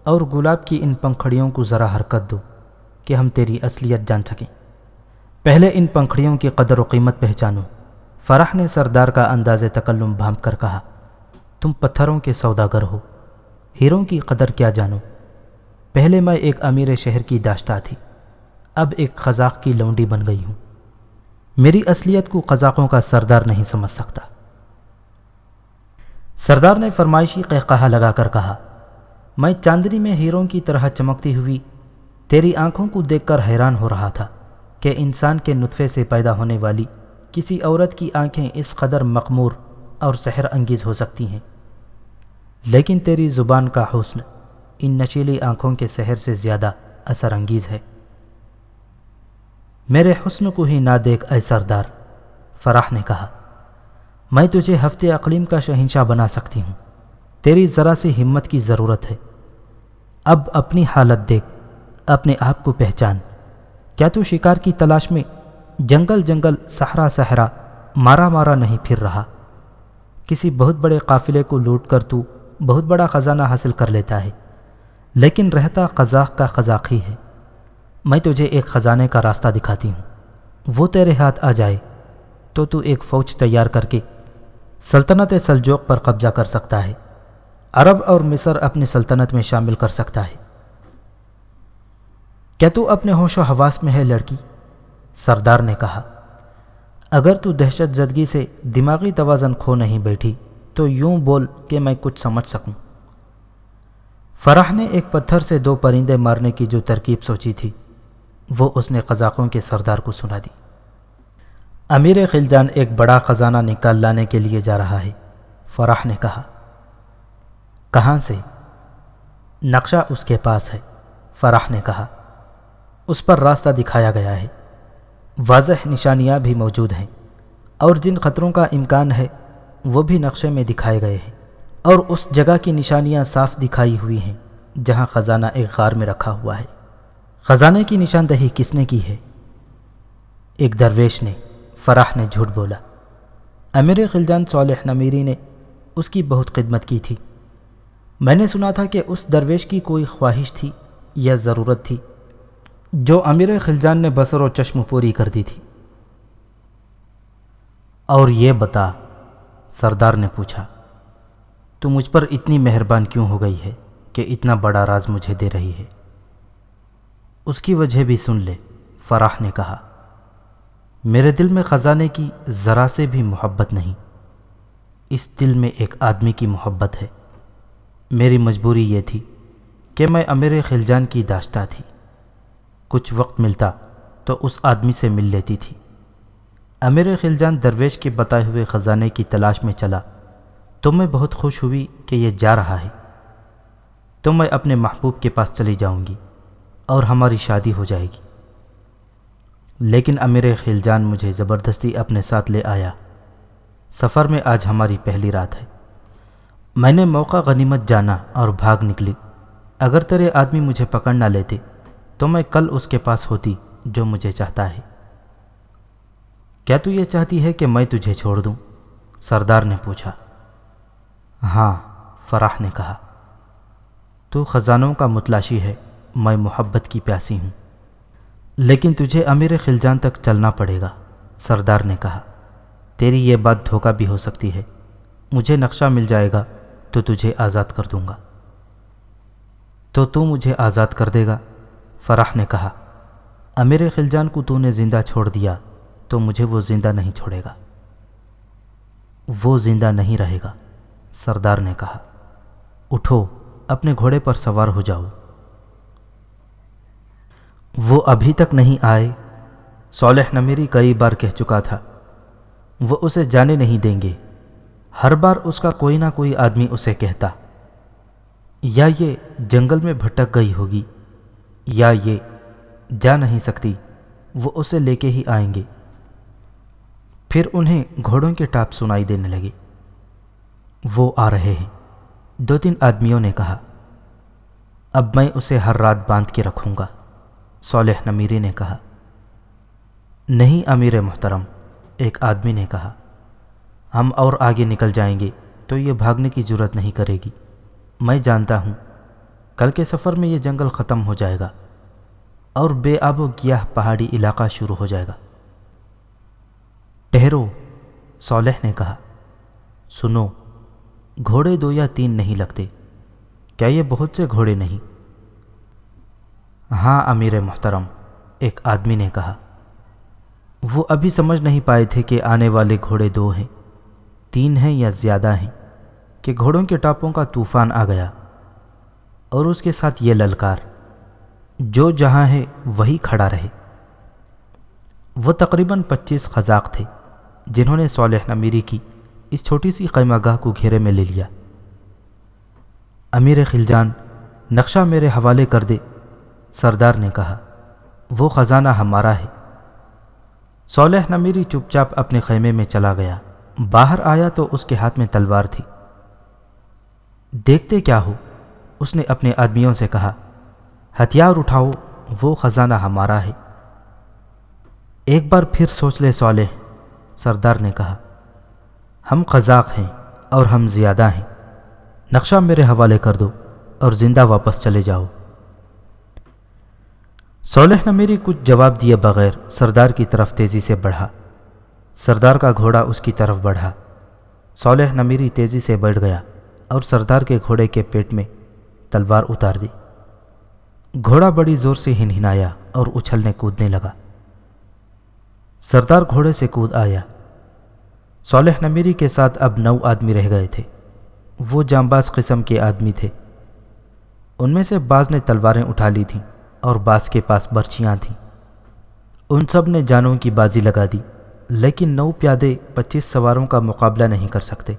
اور گلاب کی ان پنکھڑیوں کو ذرا حرکت دو کہ ہم تیری اصلیت جان سکیں۔ پہلے ان پنکھڑیوں کی قدر و قیمت پہچانو۔ فرح نے سردار کا انداز تکلم بھانپ کر کہا، تم پتھروں کے سوداگر ہو، ہیروں کی قدر کیا جانو؟ پہلے میں ایک امیر شہر کی داشتہ تھی، اب ایک قزاق کی لونڈی بن گئی ہوں۔ میری اصلیت کو قزاقوں کا سردار نہیں سمجھ سکتا۔ سردار نے فرمائشی قہقہہ لگا کر کہا، میں چاندنی میں ہیروں کی طرح چمکتی ہوئی تیری آنکھوں کو دیکھ کر حیران ہو رہا تھا کہ انسان کے نطفے سے پیدا ہونے والی کسی عورت کی آنکھیں اس قدر مخمور اور سحر انگیز ہو سکتی ہیں۔ لیکن تیری زبان کا حسن ان نشیلی آنکھوں کے سحر سے زیادہ اثر انگیز ہے۔ میرے حسن کو ہی نہ دیکھ اے سردار، فرح نے کہا، میں تجھے ہفتے اقلیم کا شہنشاہ بنا سکتی ہوں، تیری ذرا سی ہمت کی ضرورت ہے۔ اب اپنی حالت دیکھ، اپنے آپ کو پہچان۔ کیا تو شکار کی تلاش میں جنگل جنگل صحرا صحرا مارا مارا نہیں پھر رہا؟ کسی بہت بڑے قافلے کو لوٹ کر تو بہت بڑا خزانہ حاصل کر لیتا ہے، لیکن رہتا قزاق کا قزاق ہی ہے۔ میں تجھے ایک خزانے کا راستہ دکھاتی ہوں، وہ تیرے ہاتھ آ جائے تو ایک فوج تیار کر کے سلطنت سلجوق پر قبضہ کر سکتا ہے، عرب اور مصر اپنی سلطنت میں شامل کر سکتا ہے۔ کیا تو اپنے ہوش و حواس میں ہے لڑکی؟ سردار نے کہا، اگر تو دہشت زدگی سے دماغی توازن کھو نہیں بیٹھی تو یوں بول کہ میں کچھ سمجھ سکوں۔ فرح نے ایک پتھر سے 2 پرندے مارنے کی جو ترکیب سوچی تھی وہ اس نے قزاقوں کے سردار کو سنا دی۔ امیر خلجان ایک بڑا خزانہ نکال لانے کے لیے جا رہا ہے، فرح نے کہا۔ کہاں سے؟ نقشہ اس کے پاس ہے، فرح نے کہا، اس پر راستہ دکھایا گیا ہے، واضح نشانیاں بھی موجود ہیں، اور جن خطروں کا امکان ہے وہ بھی نقشے میں دکھائے گئے ہیں، اور اس جگہ کی نشانیاں صاف دکھائی ہوئی ہیں جہاں خزانہ ایک غار میں رکھا ہوا ہے۔ خزانے کی نشاندہی کس نے کی ہے؟ ایک درویش نے، فرح نے جھوٹ بولا۔ امیر خلجان صالح نمیری نے اس کی بہت خدمت کی تھی۔ میں نے سنا تھا کہ اس درویش کی کوئی خواہش تھی یا ضرورت تھی جو امیر خلجان نے بصر و چشم پوری کر دی تھی۔ اور یہ بتا، سردار نے پوچھا، تو مجھ پر اتنی مہربان کیوں ہو گئی ہے کہ اتنا بڑا راز مجھے دے رہی ہے؟ اس کی وجہ بھی سن لے، فرح نے کہا۔ میرے دل میں خزانے کی ذرا سے بھی محبت نہیں، اس دل میں ایک آدمی کی محبت ہے۔ میری مجبوری یہ تھی کہ میں امیر خلجان کی داشتہ تھی، کچھ وقت ملتا تو اس آدمی سے مل لیتی تھی۔ امیر خلجان درویش کے بتائے ہوئے خزانے کی تلاش میں چلا تو میں بہت خوش ہوئی کہ یہ جا رہا ہے، تو میں اپنے محبوب کے پاس چلی جاؤں گی اور ہماری شادی ہو جائے گی۔ لیکن امیر خلجان مجھے زبردستی اپنے ساتھ لے آیا۔ سفر میں آج ہماری پہلی رات ہے۔ میں نے موقع غنیمت جانا اور بھاگ نکلی۔ اگر تیرے آدمی مجھے پکڑ نہ لیتے تو میں کل اس کے پاس ہوتی جو مجھے چاہتا ہے۔ کیا تو یہ چاہتی ہے کہ میں تجھے چھوڑ دوں؟ سردار نے پوچھا۔ ہاں، فرح نے کہا۔ تو خزانوں کا متلاشی ہے، میں محبت کی پیاسی ہوں، لیکن تجھے امیر خلجان تک چلنا پڑے گا، سردار نے کہا۔ تیری یہ بات دھوکہ بھی ہو سکتی ہے، مجھے نقشہ مل جائے گا تو تجھے آزاد کر دوں گا۔ تو مجھے آزاد کر دے گا؟ فرح نے کہا۔ امیر خلجان کو تو نے زندہ چھوڑ دیا تو مجھے وہ زندہ نہیں چھوڑے گا۔ وہ زندہ نہیں رہے گا، سردار نے کہا۔ اٹھو، اپنے گھوڑے پر سوار ہو جاؤ۔ وہ ابھی تک نہیں آئے؟ صالح نمیری کئی بار کہہ چکا تھا، وہ اسے جانے نہیں دیں گے۔ ہر بار اس کا کوئی نہ کوئی آدمی اسے کہتا، یا یہ جنگل میں بھٹک گئی ہوگی، یا یہ جا نہیں سکتی، وہ اسے لے کے ہی آئیں گے۔ پھر انہیں گھوڑوں کے ٹاپ سنائی دینے لگے۔ وہ آ رہے ہیں، 2-3 آدمیوں نے کہا۔ اب میں اسے ہر رات باندھ کے رکھوں گا، صالح نمیری نے کہا۔ نہیں امیر محترم، ایک آدمی نے کہا، ہم اور آگے نکل جائیں گے تو یہ بھاگنے کی جرات نہیں کرے گی۔ میں جانتا ہوں کل کے سفر میں یہ جنگل ختم ہو جائے گا اور بے آب و گیاہ پہاڑی علاقہ شروع ہو جائے گا۔ ٹھہرو، صالح نے کہا۔ سنو، گھوڑے 2 یا 3 نہیں لگتے، کیا یہ بہت سے گھوڑے نہیں؟ ہاں امیر محترم، ایک آدمی نے کہا۔ وہ ابھی سمجھ نہیں پائے تھے کہ آنے والے گھوڑے 2 ہیں، 3 ہیں یا زیادہ ہیں، کہ گھوڑوں کے ٹاپوں کا طوفان آ گیا، اور اس کے ساتھ یہ للکار، جو جہاں ہے وہی کھڑا رہے۔ وہ تقریباً 25 قزاق تھے جنہوں نے صالح نمیری کی اس چھوٹی سی خیمہ گاہ کو گھیرے میں لے لیا۔ امیر خلجان، نقشہ میرے حوالے کر دے، سردار نے کہا۔ وہ خزانہ ہمارا ہے۔ صالح نمیری چپ چاپ اپنے خیمے میں چلا گیا۔ باہر آیا تو اس کے ہاتھ میں تلوار تھی۔ دیکھتے کیا ہو؟ اس نے اپنے آدمیوں سے کہا۔ ہتھیار اٹھاؤ، وہ خزانہ ہمارا ہے۔ ایک بار پھر سوچ لے صالح، سردار نے کہا۔ ہم قزاق ہیں اور ہم زیادہ ہیں۔ نقشہ میرے حوالے کر دو اور زندہ واپس چلے جاؤ۔ صالح نمیری کچھ جواب دیے بغیر سردار کی طرف تیزی سے بڑھا۔ سردار کا گھوڑا اس کی طرف بڑھا۔ صالح نمیری تیزی سے بڑھ گیا اور سردار کے گھوڑے کے پیٹ میں تلوار اتار دی۔ گھوڑا بڑی زور سے ہنہنایا اور اچھلنے کودنے لگا۔ سردار گھوڑے سے کود آیا۔ صالح نمیری کے ساتھ اب 9 آدمی رہ گئے تھے۔ وہ جانباز قسم کے آدمی تھے۔ ان میں سے بعض نے تلواریں اٹھا لی تھیں اور بعض کے پاس برچیاں تھیں۔ ان سب نے جانوں کی بازی لگا دی، لیکن 9 پیادے 25 سواروں کا مقابلہ نہیں کر سکتے۔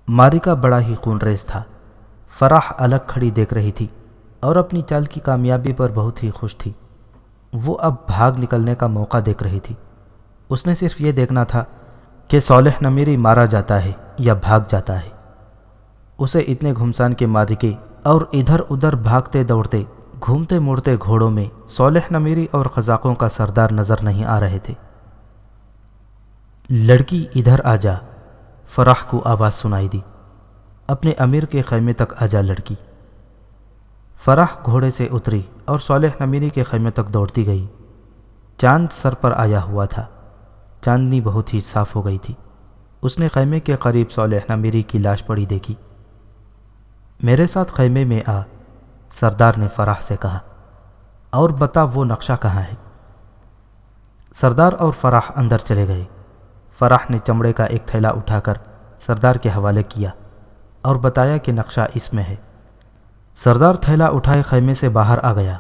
معرکہ بڑا ہی خون ریز تھا۔ فرح الگ کھڑی دیکھ رہی تھی اور اپنی چال کی کامیابی پر بہت ہی خوش تھی۔ وہ اب بھاگ نکلنے کا موقع دیکھ رہی تھی۔ اس نے صرف یہ دیکھنا تھا کہ صالح نمیری مارا جاتا ہے یا بھاگ جاتا ہے۔ اسے اتنے گھمسان کے معرکے اور ادھر ادھر بھاگتے دوڑتے گھومتے موڑتے گھوڑوں میں صالح نمیری اور قزاقوں کا سردار نظر نہیں آ رہے تھے۔ لڑکی ادھر آ جا، فرح کو آواز سنائی دی۔ اپنے امیر کے خیمے تک آ جا لڑکی۔ فرح گھوڑے سے اتری اور صالح نمیری کے خیمے تک دوڑتی گئی۔ چاند سر پر آیا ہوا تھا۔ چاندنی بہت ہی صاف ہو گئی تھی۔ اس نے خیمے کے قریب صالح نمیری کی لاش پڑی دیکھی۔ میرے ساتھ خیمے میں آ، سردار نے فرح سے کہا، اور بتا وہ نقشہ کہاں ہے۔ سردار اور فرح اندر چلے گئے۔ فرح نے چمڑے کا ایک تھیلا اٹھا کر سردار کے حوالے کیا اور بتایا کہ نقشہ اس میں ہے۔ سردار تھیلا اٹھائے خیمے سے باہر آ گیا۔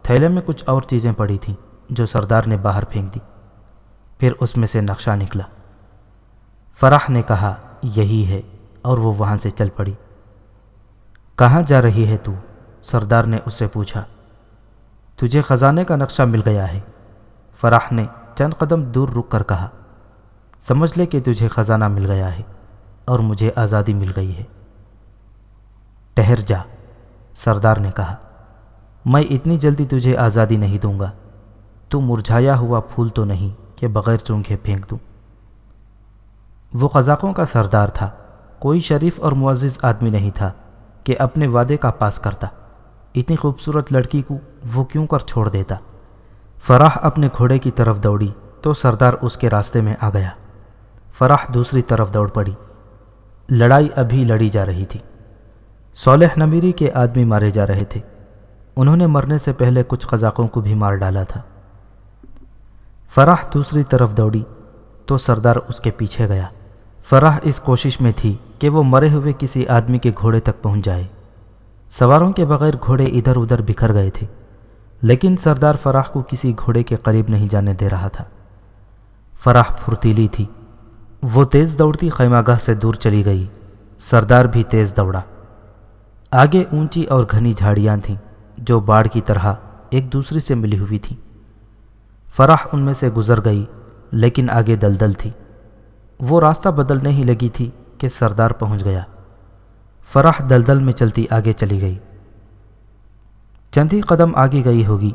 تھیلے میں کچھ اور چیزیں پڑی تھیں جو سردار نے باہر پھینک دی۔ پھر اس میں سے نقشہ نکلا۔ فرح نے کہا، یہی ہے، اور وہ وہاں سے چل پڑی۔ کہاں جا رہی ہے تو؟ سردار نے اس سے پوچھا۔ تجھے خزانے کا نقشہ مل گیا ہے، فرح نے چند قدم دور رک کر کہا۔ سمجھ لے کہ تجھے خزانہ مل گیا ہے اور مجھے آزادی مل گئی ہے۔ ٹھہر جا، سردار نے کہا۔ میں اتنی جلدی تجھے آزادی نہیں دوں گا۔ تو مرجھایا ہوا پھول تو نہیں کہ بغیر چونکے پھینک دوں۔ وہ قزاقوں کا سردار تھا، کوئی شریف اور معزز آدمی نہیں تھا کہ اپنے وعدے کا پاس کرتا۔ اتنی خوبصورت لڑکی کو وہ کیوں کر چھوڑ دیتا؟ فرح اپنے گھوڑے کی طرف دوڑی تو سردار اس کے راستے میں آ گیا۔ فرح دوسری طرف دوڑ پڑی۔ لڑائی ابھی لڑی جا رہی تھی۔ صالح نمیری کے آدمی مارے جا رہے تھے۔ انہوں نے مرنے سے پہلے کچھ قزاقوں کو بھی مار ڈالا تھا۔ فرح دوسری طرف دوڑی تو سردار اس کے پیچھے گیا۔ فرح اس کوشش میں تھی کہ وہ مرے ہوئے کسی آدمی کے گھوڑے تک پہنچ جائے۔ سواروں کے بغیر گھوڑے ادھر ادھر بکھر گئے تھے، لیکن سردار فرح کو کسی گھوڑے کے قریب نہیں جانے دے رہا تھا۔ فرح پھرتیلی تھی۔ وہ تیز دوڑتی خیمہ گاہ سے دور چلی گئی۔ سردار بھی تیز دوڑا۔ آگے اونچی اور گھنی جھاڑیاں تھیں جو باڑ کی طرح ایک دوسرے سے ملی ہوئی تھیں۔ فرح ان میں سے گزر گئی، لیکن آگے دلدل تھی۔ وہ راستہ بدلنے ہی لگی تھی کہ سردار پہنچ گیا۔ فرح دلدل میں چلتی آگے چلی گئی۔ چند ہی قدم آگے گئی ہوگی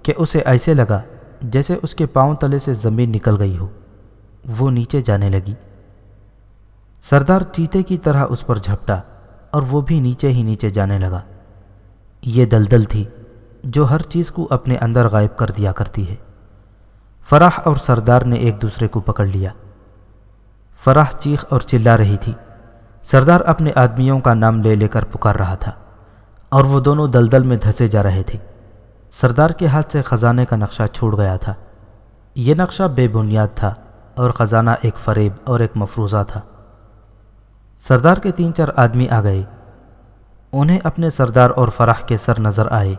کہ اسے ایسے لگا جیسے اس کے پاؤں تلے سے زمین نکل گئی ہو۔ وہ نیچے جانے لگی۔ سردار چیتے کی طرح اس پر جھپٹا اور وہ بھی نیچے ہی نیچے جانے لگا۔ یہ دلدل تھی جو ہر چیز کو اپنے اندر غائب کر دیا کرتی ہے۔ فرح اور سردار نے ایک دوسرے کو پکڑ لیا۔ فرح چیخ اور چلا رہی تھی۔ سردار اپنے آدمیوں کا نام لے لے کر پکار رہا تھا اور وہ دونوں دلدل میں دھسے جا رہے تھے۔ سردار کے ہاتھ سے خزانے کا نقشہ چھوٹ گیا تھا۔ یہ نقشہ بے بنیاد تھا اور خزانہ ایک فریب اور ایک مفروضہ تھا۔ سردار کے 3-4 آدمی آ گئے۔ انہیں اپنے سردار اور فرح کے سر نظر آئے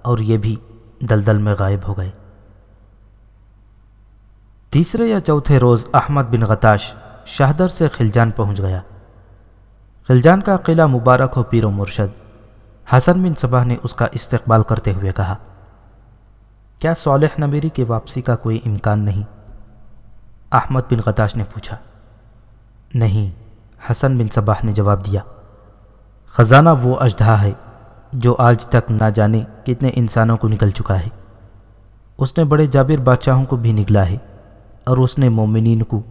اور یہ بھی دلدل میں غائب ہو گئے۔ تیسرے یا چوتھے روز احمد بن غتاش شہدر سے خلجان پہنچ گیا۔ خلجان کا قلعہ مبارک ہو پیر و مرشد، حسن بن صباح نے اس کا استقبال کرتے ہوئے کہا۔ کیا صالح نمیری کی واپسی کا کوئی امکان نہیں؟ احمد بن غتاش نے پوچھا۔ نہیں، حسن بن صباح نے جواب دیا۔ خزانہ وہ اژدہا ہے جو آج تک نہ جانے کتنے انسانوں کو نگل چکا ہے۔ اس نے بڑے جابر بادشاہوں کو بھی نگلا ہے، اور اس نے مومنین کو،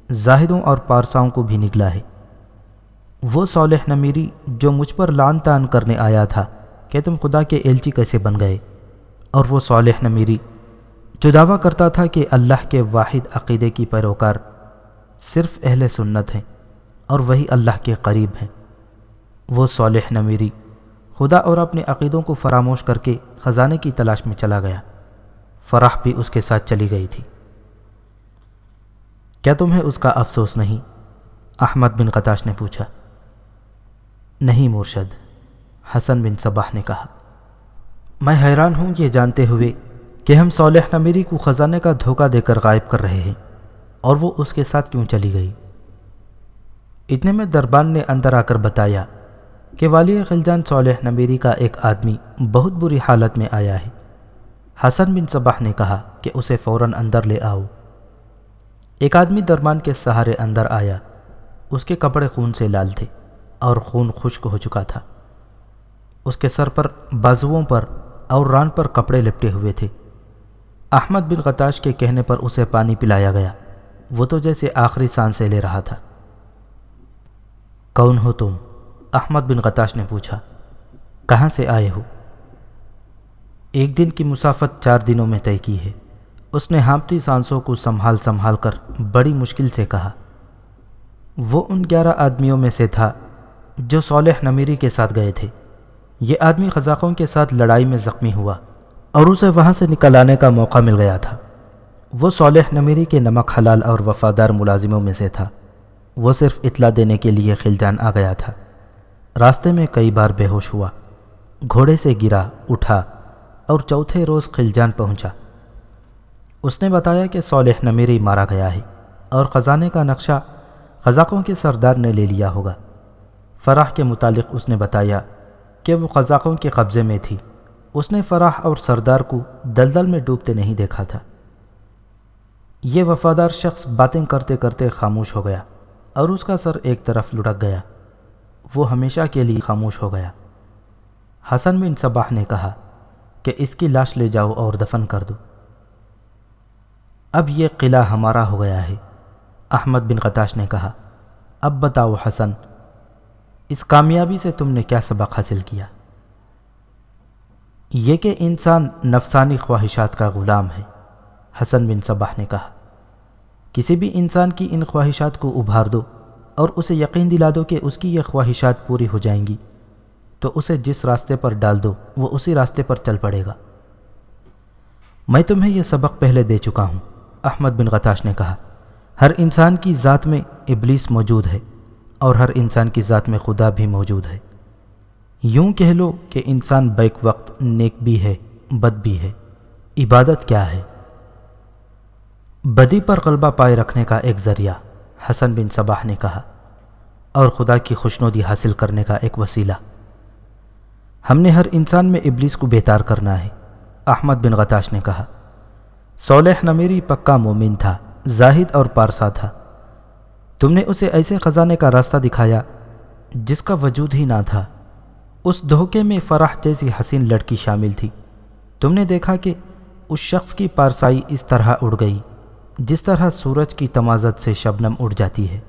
زاہدوں اور پارساؤں کو بھی نگلا ہے۔ وہ صالح نمیری جو مجھ پر لعن طعن کرنے آیا تھا کہ تم خدا کے ایلچی کیسے بن گئے، اور وہ صالح نمیری جو دعویٰ کرتا تھا کہ اللہ کے واحد عقیدے کی پیروکار صرف اہل سنت ہیں اور وہی اللہ کے قریب ہیں، وہ صالح نمیری خدا اور اپنے عقیدوں کو فراموش کر کے خزانے کی تلاش میں چلا گیا۔ فرح بھی اس کے ساتھ چلی گئی تھی۔ کیا تمہیں اس کا افسوس نہیں؟ احمد بن غتاش نے پوچھا۔ نہیں مرشد، حسن بن صباح نے کہا۔ میں حیران ہوں یہ جانتے ہوئے کہ ہم صالح نمیری کو خزانے کا دھوکہ دے کر غائب کر رہے ہیں، اور وہ اس کے ساتھ کیوں چلی گئی؟ اتنے میں دربان نے اندر آ کر بتایا کہ والی خلجان صالح نمیری کا ایک آدمی بہت بری حالت میں آیا ہے۔ حسن بن صباح نے کہا کہ اسے فوراً اندر لے آؤ۔ ایک آدمی دربان کے سہارے اندر آیا۔ اس کے کپڑے خون سے لال تھے اور خون خشک ہو چکا تھا۔ اس کے سر پر، بازوؤں پر اور ران پر کپڑے لپٹے ہوئے تھے۔ احمد بن غتاش کے کہنے پر اسے پانی پلایا گیا۔ وہ تو جیسے آخری سانسیں لے رہا تھا۔ کون ہو تم؟ احمد بن غتاش نے پوچھا۔ کہاں سے آئے ہو؟ ایک دن کی مسافت 4 دنوں میں طے کی ہے، اس نے ہانپتی سانسوں کو سنبھال کر بڑی مشکل سے کہا۔ وہ ان 11 آدمیوں میں سے تھا جو صالح نمیری کے ساتھ گئے تھے۔ یہ آدمی قزاقوں کے ساتھ لڑائی میں زخمی ہوا اور اسے وہاں سے نکل آنے کا موقع مل گیا تھا۔ وہ صالح نمیری کے نمک حلال اور وفادار ملازموں میں سے تھا۔ وہ صرف اطلاع دینے کے لیے خلجان آ گیا تھا۔ راستے میں کئی بار بے ہوش ہوا، گھوڑے سے گرا، اٹھا اور چوتھے روز خلجان پہنچا۔ اس نے بتایا کہ صالح نمیری مارا گیا ہے اور خزانے کا نقشہ قزاقوں کے سردار نے لے لیا ہوگا۔ فرح کے متعلق اس نے بتایا کہ وہ قزاقوں کے قبضے میں تھی۔ اس نے فرح اور سردار کو دلدل میں ڈوبتے نہیں دیکھا تھا۔ یہ وفادار شخص باتیں کرتے کرتے خاموش ہو گیا اور اس کا سر ایک طرف لڑک گیا۔ وہ ہمیشہ کے لیے خاموش ہو گیا۔ حسن بن صباح نے کہا کہ اس کی لاش لے جاؤ اور دفن کر دو۔ اب یہ قلعہ ہمارا ہو گیا ہے، احمد بن غتاش نے کہا۔ اب بتاؤ حسن، اس کامیابی سے تم نے کیا سبق حاصل کیا؟ یہ کہ انسان نفسانی خواہشات کا غلام ہے، حسن بن صباح نے کہا۔ کسی بھی انسان کی ان خواہشات کو ابھار دو اور اسے یقین دلا دو کہ اس کی یہ خواہشات پوری ہو جائیں گی، تو اسے جس راستے پر ڈال دو وہ اسی راستے پر چل پڑے گا۔ میں تمہیں یہ سبق پہلے دے چکا ہوں، احمد بن غتاش نے کہا۔ ہر انسان کی ذات میں ابلیس موجود ہے اور ہر انسان کی ذات میں خدا بھی موجود ہے۔ یوں کہہ لو کہ انسان بیک وقت نیک بھی ہے، بد بھی ہے۔ عبادت کیا ہے؟ بدی پر غلبہ پائے رکھنے کا ایک ذریعہ، حسن بن صباح نے کہا، اور خدا کی خوشنودی حاصل کرنے کا ایک وسیلہ۔ ہم نے ہر انسان میں ابلیس کو بیدار کرنا ہے، احمد بن غتاش نے کہا۔ صالح نمیری پکا مومن تھا، زاہد اور پارسا تھا۔ تم نے اسے ایسے خزانے کا راستہ دکھایا جس کا وجود ہی نہ تھا۔ اس دھوکے میں فرح جیسی حسین لڑکی شامل تھی۔ تم نے دیکھا کہ اس شخص کی پارسائی اس طرح اڑ گئی جس طرح سورج کی تمازت سے شبنم اڑ جاتی ہے۔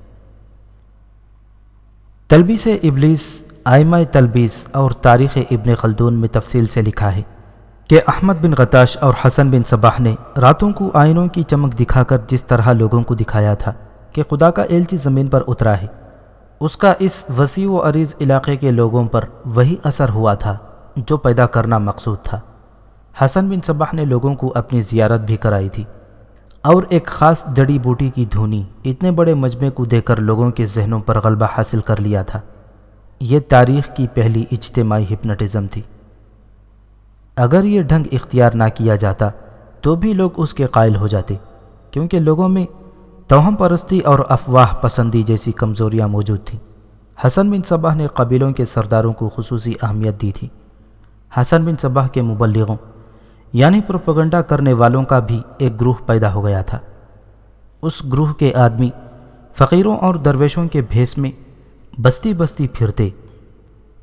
تلبیس ابلیس، آئمہ تلبیس اور تاریخ ابن خلدون میں تفصیل سے لکھا ہے کہ احمد بن غتاش اور حسن بن صباح نے راتوں کو آئینوں کی چمک دکھا کر جس طرح لوگوں کو دکھایا تھا کہ خدا کا ایلچی زمین پر اترا ہے، اس کا اس وسیع و عریض علاقے کے لوگوں پر وہی اثر ہوا تھا جو پیدا کرنا مقصود تھا۔ حسن بن صباح نے لوگوں کو اپنی زیارت بھی کرائی تھی اور ایک خاص جڑی بوٹی کی دھونی اتنے بڑے مجمع کو دے کر لوگوں کے ذہنوں پر غلبہ حاصل کر لیا تھا۔ یہ تاریخ کی پہلی اجتماعی ہپنوٹزم تھی۔ اگر یہ ڈھنگ اختیار نہ کیا جاتا تو بھی لوگ اس کے قائل ہو جاتے، کیونکہ لوگوں میں توہم پرستی اور افواہ پسندی جیسی کمزوریاں موجود تھیں حسن بن صباح نے قبیلوں کے سرداروں کو خصوصی اہمیت دی تھی۔ حسن بن صباح کے مبلغوں یعنی پروپیگنڈا کرنے والوں کا بھی ایک گروہ پیدا ہو گیا تھا۔ اس گروہ کے آدمی فقیروں اور درویشوں کے بھیس میں بستی بستی پھرتے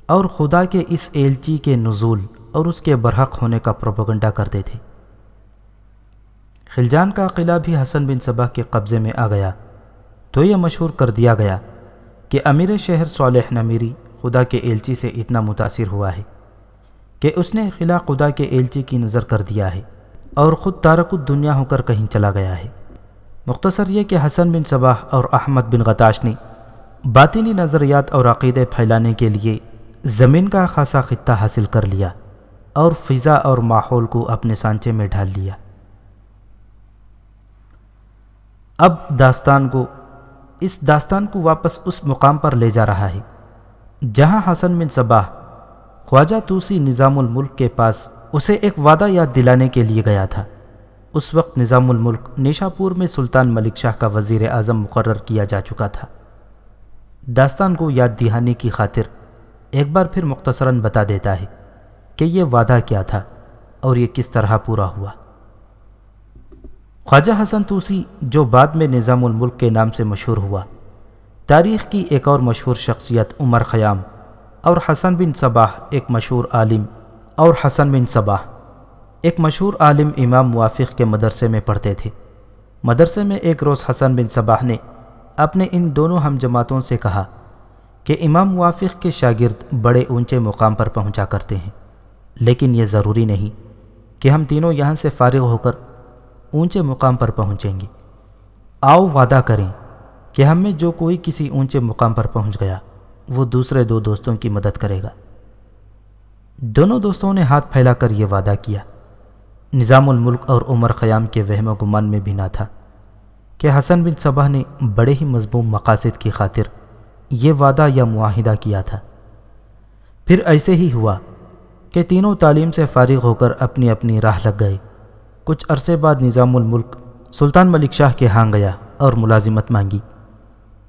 اور خدا کے اس ایلچی کے نزول اور اس کے برحق ہونے کا پروپیگنڈا کرتے تھے۔ خلجان کا قلعہ بھی حسن بن صباح کے قبضے میں آ گیا تو یہ مشہور کر دیا گیا کہ امیر شہر صالح نمیری خدا کے ایلچی سے اتنا متاثر ہوا ہے کہ اس نے قلعہ خدا کے ایلچی کی نظر کر دیا ہے اور خود تارک الدنیا ہو کر کہیں چلا گیا ہے۔ مختصر یہ کہ حسن بن صباح اور احمد بن غتاش نے باطنی نظریات اور عقیدے پھیلانے کے لیے زمین کا خاصا خطہ حاصل کر لیا اور فضا اور ماحول کو اپنے سانچے میں ڈھال لیا۔ اب اس داستان کو واپس اس مقام پر لے جا رہا ہے جہاں حسن بن صباح خواجہ توسی نظام الملک کے پاس اسے ایک وعدہ یاد دلانے کے لیے گیا تھا۔ اس وقت نظام الملک نیشاپور میں سلطان ملک شاہ کا وزیر اعظم مقرر کیا جا چکا تھا۔ داستان کو یاد دہانی کی خاطر ایک بار پھر مختصراً بتا دیتا ہے کہ یہ وعدہ کیا تھا اور یہ کس طرح پورا ہوا۔ خواجہ حسن توسی جو بعد میں نظام الملک کے نام سے مشہور ہوا، تاریخ کی ایک اور مشہور شخصیت عمر خیام اور حسن بن صباح ایک مشہور عالم امام موافق کے مدرسے میں پڑھتے تھے۔ مدرسے میں ایک روز حسن بن صباح نے اپنے ان دونوں ہم جماعتوں سے کہا کہ امام موافق کے شاگرد بڑے اونچے مقام پر پہنچا کرتے ہیں، لیکن یہ ضروری نہیں کہ ہم تینوں یہاں سے فارغ ہو کر اونچے مقام پر پہنچیں گے۔ آؤ وعدہ کریں کہ ہم میں جو کوئی کسی اونچے مقام پر پہنچ گیا وہ دوسرے دو دوستوں کی مدد کرے گا۔ دونوں دوستوں نے ہاتھ پھیلا کر یہ وعدہ کیا۔ نظام الملک اور عمر خیام کے وہم و گمان میں بھی نہ تھا کہ حسن بن صباح نے بڑے ہی مضموم مقاصد کی خاطر یہ وعدہ یا معاہدہ کیا تھا۔ پھر ایسے ہی ہوا کہ تینوں تعلیم سے فارغ ہو کر اپنی اپنی راہ لگ گئے۔ کچھ عرصے بعد نظام الملک سلطان ملک شاہ کے ہاں گیا اور ملازمت مانگی۔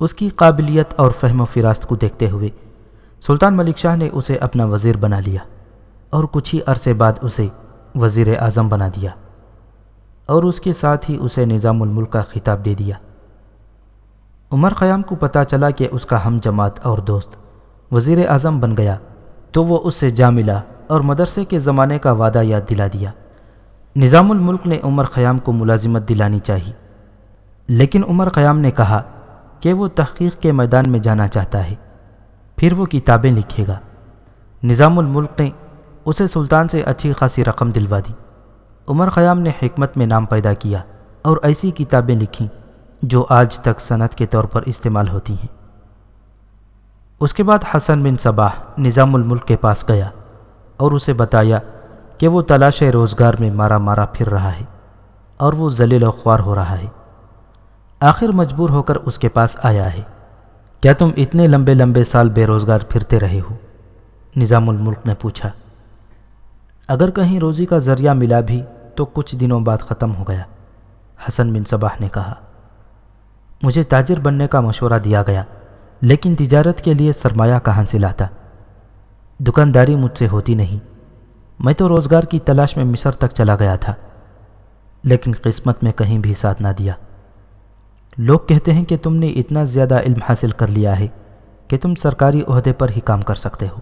اس کی قابلیت اور فہم و فراست کو دیکھتے ہوئے سلطان ملک شاہ نے اسے اپنا وزیر بنا لیا اور کچھ ہی عرصے بعد اسے وزیر اعظم بنا دیا اور اس کے ساتھ ہی اسے نظام الملک کا خطاب دے دیا۔ عمر خیام کو پتہ چلا کہ اس کا ہم جماعت اور دوست وزیر اعظم بن گیا تو وہ اس سے جا ملا اور مدرسے کے زمانے کا وعدہ یاد دلا دیا۔ نظام الملک نے عمر خیام کو ملازمت دلانی چاہی، لیکن عمر خیام نے کہا کہ وہ تحقیق کے میدان میں جانا چاہتا ہے، پھر وہ کتابیں لکھے گا۔ نظام الملک نے اسے سلطان سے اچھی خاصی رقم دلوا دی۔ عمر خیام نے حکمت میں نام پیدا کیا اور ایسی کتابیں لکھیں جو آج تک سند کے طور پر استعمال ہوتی ہیں۔ اس کے بعد حسن بن صباح نظام الملک کے پاس گیا اور اسے بتایا کہ وہ تلاش روزگار میں مارا پھر رہا ہے اور وہ ذلیل و خوار ہو رہا ہے۔ آخر مجبور ہو کر اس کے پاس آیا ہے۔ کیا تم اتنے لمبے سال بے روزگار پھرتے رہے ہو؟ نظام الملک نے پوچھا۔ اگر کہیں روزی کا ذریعہ ملا بھی تو کچھ دنوں بعد ختم ہو گیا، حسن بن صباح نے کہا۔ مجھے تاجر بننے کا مشورہ دیا گیا، لیکن تجارت کے لیے سرمایہ کہاں سے لاتا؟ دکانداری مجھ سے ہوتی نہیں۔ میں تو روزگار کی تلاش میں مصر تک چلا گیا تھا، لیکن قسمت میں کہیں بھی ساتھ نہ دیا۔ لوگ کہتے ہیں کہ تم نے اتنا زیادہ علم حاصل کر لیا ہے کہ تم سرکاری عہدے پر ہی کام کر سکتے ہو۔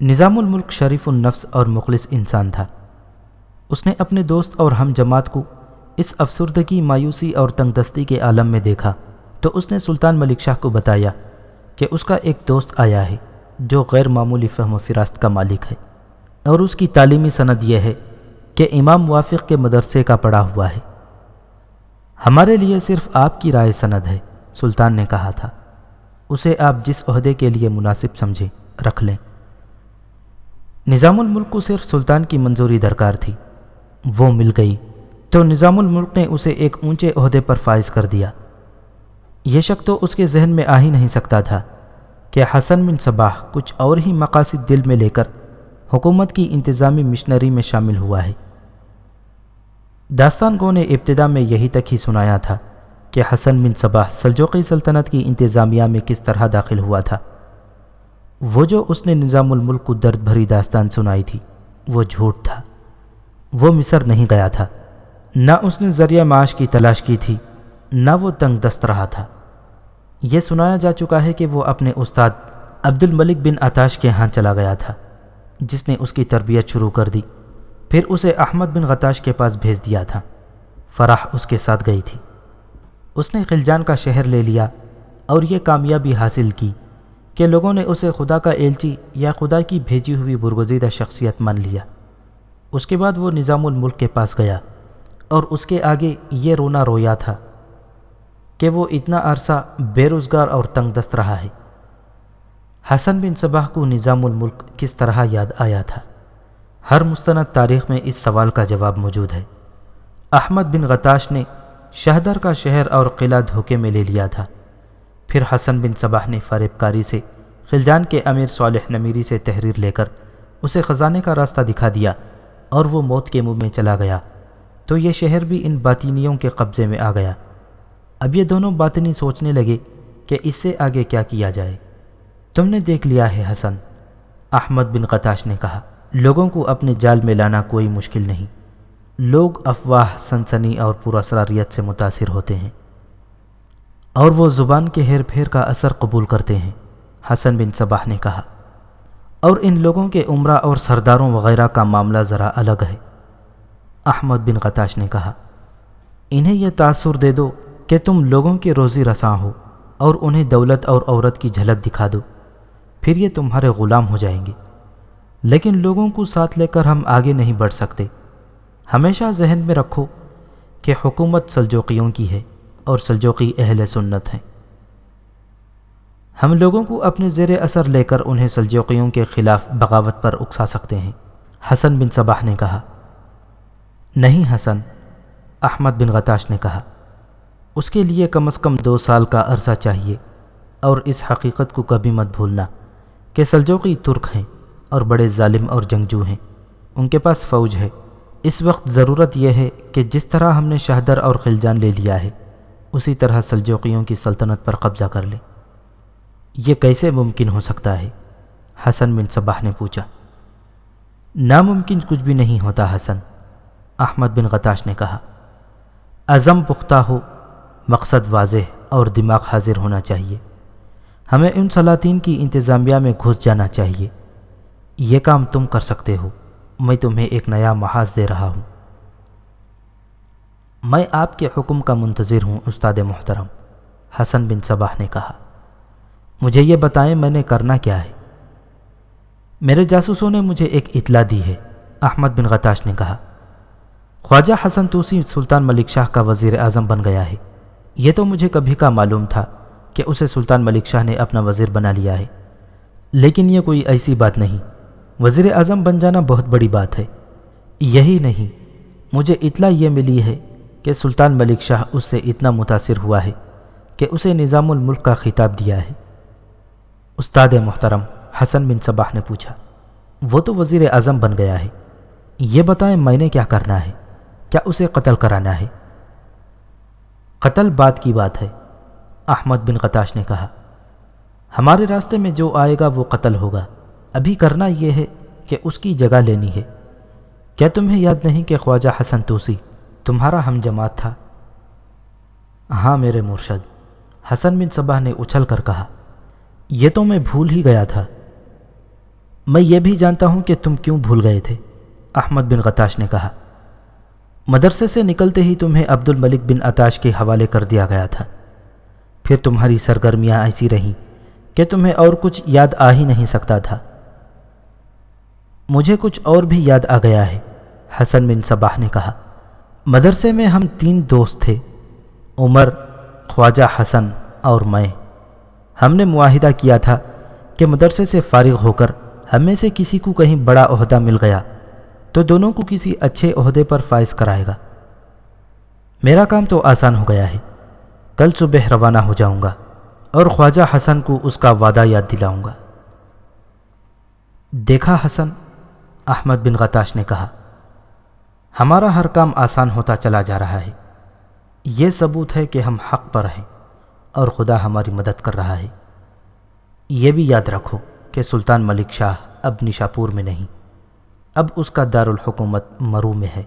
نظام الملک شریف النفس اور مخلص انسان تھا۔ اس نے اپنے دوست اور ہم جماعت کو اس افسردگی، مایوسی اور تنگ دستی کے عالم میں دیکھا تو اس نے سلطان ملک شاہ کو بتایا کہ اس کا ایک دوست آیا ہے جو غیر معمولی فہم و فراست کا مالک ہے، اور اس کی تعلیمی سند یہ ہے کہ امام موافق کے مدرسے کا پڑھا ہوا ہے۔ ہمارے لیے صرف آپ کی رائے سند ہے، سلطان نے کہا تھا۔ اسے آپ جس عہدے کے لیے مناسب سمجھیں رکھ لیں۔ نظام الملک کو صرف سلطان کی منظوری درکار تھی، وہ مل گئی تو نظام الملک نے اسے ایک اونچے عہدے پر فائز کر دیا۔ یہ شک تو اس کے ذہن میں آ ہی نہیں سکتا تھا کہ حسن بن صباح کچھ اور ہی مقاصد دل میں لے کر حکومت کی انتظامی مشنری میں شامل ہوا ہے۔ داستان کو نے ابتدا میں یہی تک ہی سنایا تھا کہ حسن بن صباح سلجوقی سلطنت کی انتظامیہ میں کس طرح داخل ہوا تھا۔ وہ جو اس نے نظام الملک کو درد بھری داستان سنائی تھی وہ جھوٹ تھا۔ وہ مصر نہیں گیا تھا، نہ اس نے ذریعہ معاش کی تلاش کی تھی، نہ وہ تنگ دست رہا تھا۔ یہ سنایا جا چکا ہے کہ وہ اپنے استاد عبد الملک بن عطاش کے ہاں چلا گیا تھا، جس نے اس کی تربیت شروع کر دی، پھر اسے احمد بن غطاش کے پاس بھیج دیا تھا۔ فرح اس کے ساتھ گئی تھی۔ اس نے خلجان کا شہر لے لیا اور یہ کامیابی حاصل کی کہ لوگوں نے اسے خدا کا ایلچی یا خدا کی بھیجی ہوئی برگزیدہ شخصیت مان لیا۔ اس کے بعد وہ نظام الملک کے پاس گیا اور اس کے آگے یہ رونا رویا تھا کہ وہ اتنا عرصہ بے روزگار اور تنگ دست رہا ہے۔ حسن بن صباح کو نظام الملک کس طرح یاد آیا تھا؟ ہر مستند تاریخ میں اس سوال کا جواب موجود ہے۔ احمد بن غطاش نے شہدر کا شہر اور قلعہ دھوکے میں لے لیا تھا، پھر حسن بن صباح نے فریب کاری سے خلجان کے امیر صالح نمیری سے تحریر لے کر اسے خزانے کا راستہ دکھا دیا اور وہ موت کے منہ میں چلا گیا، تو یہ شہر بھی ان باطینیوں کے قبضے میں آ گیا۔ اب یہ دونوں باطنی سوچنے لگے کہ اس سے آگے کیا کیا جائے۔ تم نے دیکھ لیا ہے حسن، احمد بن غطاش نے کہا، لوگوں کو اپنے جال میں لانا کوئی مشکل نہیں۔ لوگ افواہ، سنسنی اور پراسراریت سے متاثر ہوتے ہیں اور وہ زبان کے ہیر پھیر کا اثر قبول کرتے ہیں، حسن بن صباح نے کہا، اور ان لوگوں کے عمرہ اور سرداروں وغیرہ کا معاملہ ذرا الگ ہے۔ احمد بن غطاش نے کہا، انہیں یہ تاثر دے دو کہ تم لوگوں کے روزی رساں ہو اور انہیں دولت اور عورت کی جھلک دکھا دو، پھر یہ تمہارے غلام ہو جائیں گے، لیکن لوگوں کو ساتھ لے کر ہم آگے نہیں بڑھ سکتے۔ ہمیشہ ذہن میں رکھو کہ حکومت سلجوقیوں کی ہے اور سلجوقی اہل سنت ہیں۔ ہم لوگوں کو اپنے زیر اثر لے کر انہیں سلجوقیوں کے خلاف بغاوت پر اکسا سکتے ہیں، حسن بن صباح نے کہا۔ نہیں حسن، احمد بن غطاش نے کہا، اس کے لیے کم از کم 2 سال کا عرصہ چاہیے، اور اس حقیقت کو کبھی مت بھولنا کہ سلجوقی ترک ہیں اور بڑے ظالم اور جنگجو ہیں، ان کے پاس فوج ہے۔ اس وقت ضرورت یہ ہے کہ جس طرح ہم نے شہدر اور خلجان لے لیا ہے، اسی طرح سلجوقیوں کی سلطنت پر قبضہ کر لیں۔ یہ کیسے ممکن ہو سکتا ہے؟ حسن بن صباح نے پوچھا۔ ناممکن کچھ بھی نہیں ہوتا حسن، احمد بن غطاش نے کہا۔ عزم پختہ ہو، مقصد واضح اور دماغ حاضر ہونا چاہیے۔ ہمیں ان سلاطین کی انتظامیہ میں گھس جانا چاہیے۔ یہ کام تم کر سکتے ہو، میں تمہیں ایک نیا محاذ دے رہا ہوں۔ میں آپ کے حکم کا منتظر ہوں استاد محترم، حسن بن صباح نے کہا۔ مجھے یہ بتائیں میں نے کرنا کیا ہے؟ میرے جاسوسوں نے مجھے ایک اطلاع دی ہے، احمد بن غطاش نے کہا۔ خواجہ حسن طوسی سلطان ملک شاہ کا وزیر اعظم بن گیا ہے۔ یہ تو مجھے کبھی کا معلوم تھا کہ اسے سلطان ملک شاہ نے اپنا وزیر بنا لیا ہے، لیکن یہ کوئی ایسی بات نہیں۔ وزیر اعظم بن جانا بہت بڑی بات ہے۔ یہی نہیں، مجھے اطلاع یہ ملی ہے کہ سلطان ملک شاہ اس سے اتنا متاثر ہوا ہے کہ اسے نظام الملک کا خطاب دیا ہے۔ استاد محترم، حسن بن صباح نے پوچھا، وہ تو وزیر اعظم بن گیا ہے، یہ بتائیں میں نے کیا کرنا ہے؟ کیا اسے قتل کرانا ہے؟ قتل بعد کی بات ہے، احمد بن غطاش نے کہا۔ ہمارے راستے میں جو آئے گا وہ قتل ہوگا۔ ابھی کرنا یہ ہے کہ اس کی جگہ لینی ہے۔ کیا تمہیں یاد نہیں کہ خواجہ حسن طوسی تمہارا ہم جماعت تھا؟ ہاں میرے مرشد، حسن بن صباح نے اچھل کر کہا۔ یہ تو میں بھول ہی گیا تھا۔ میں یہ بھی جانتا ہوں کہ تم کیوں بھول گئے تھے، احمد بن غطاش نے کہا۔ مدرسے سے نکلتے ہی تمہیں عبد الملک بن عطاش کے حوالے کر دیا گیا تھا، پھر تمہاری سرگرمیاں ایسی رہیں کہ تمہیں اور کچھ یاد آ ہی نہیں سکتا تھا۔ مجھے کچھ اور بھی یاد آ گیا ہے، حسن بن صباح نے کہا۔ مدرسے میں ہم 3 دوست تھے، عمر، خواجہ حسن اور میں۔ ہم نے معاہدہ کیا تھا کہ مدرسے سے فارغ ہو کر ہم میں سے کسی کو کہیں بڑا عہدہ مل گیا تو دونوں کو کسی اچھے عہدے پر فائز کرائے گا۔ میرا کام تو آسان ہو گیا ہے، کل صبح روانہ ہو جاؤں گا اور خواجہ حسن کو اس کا وعدہ یاد دلاؤں گا۔ دیکھا حسن، احمد بن غطاش نے کہا، ہمارا ہر کام آسان ہوتا چلا جا رہا ہے۔ یہ ثبوت ہے کہ ہم حق پر ہیں اور خدا ہماری مدد کر رہا ہے۔ یہ بھی یاد رکھو کہ سلطان ملک شاہ اب نشاپور میں نہیں، اب اس کا دارالحکومت مرو میں ہے۔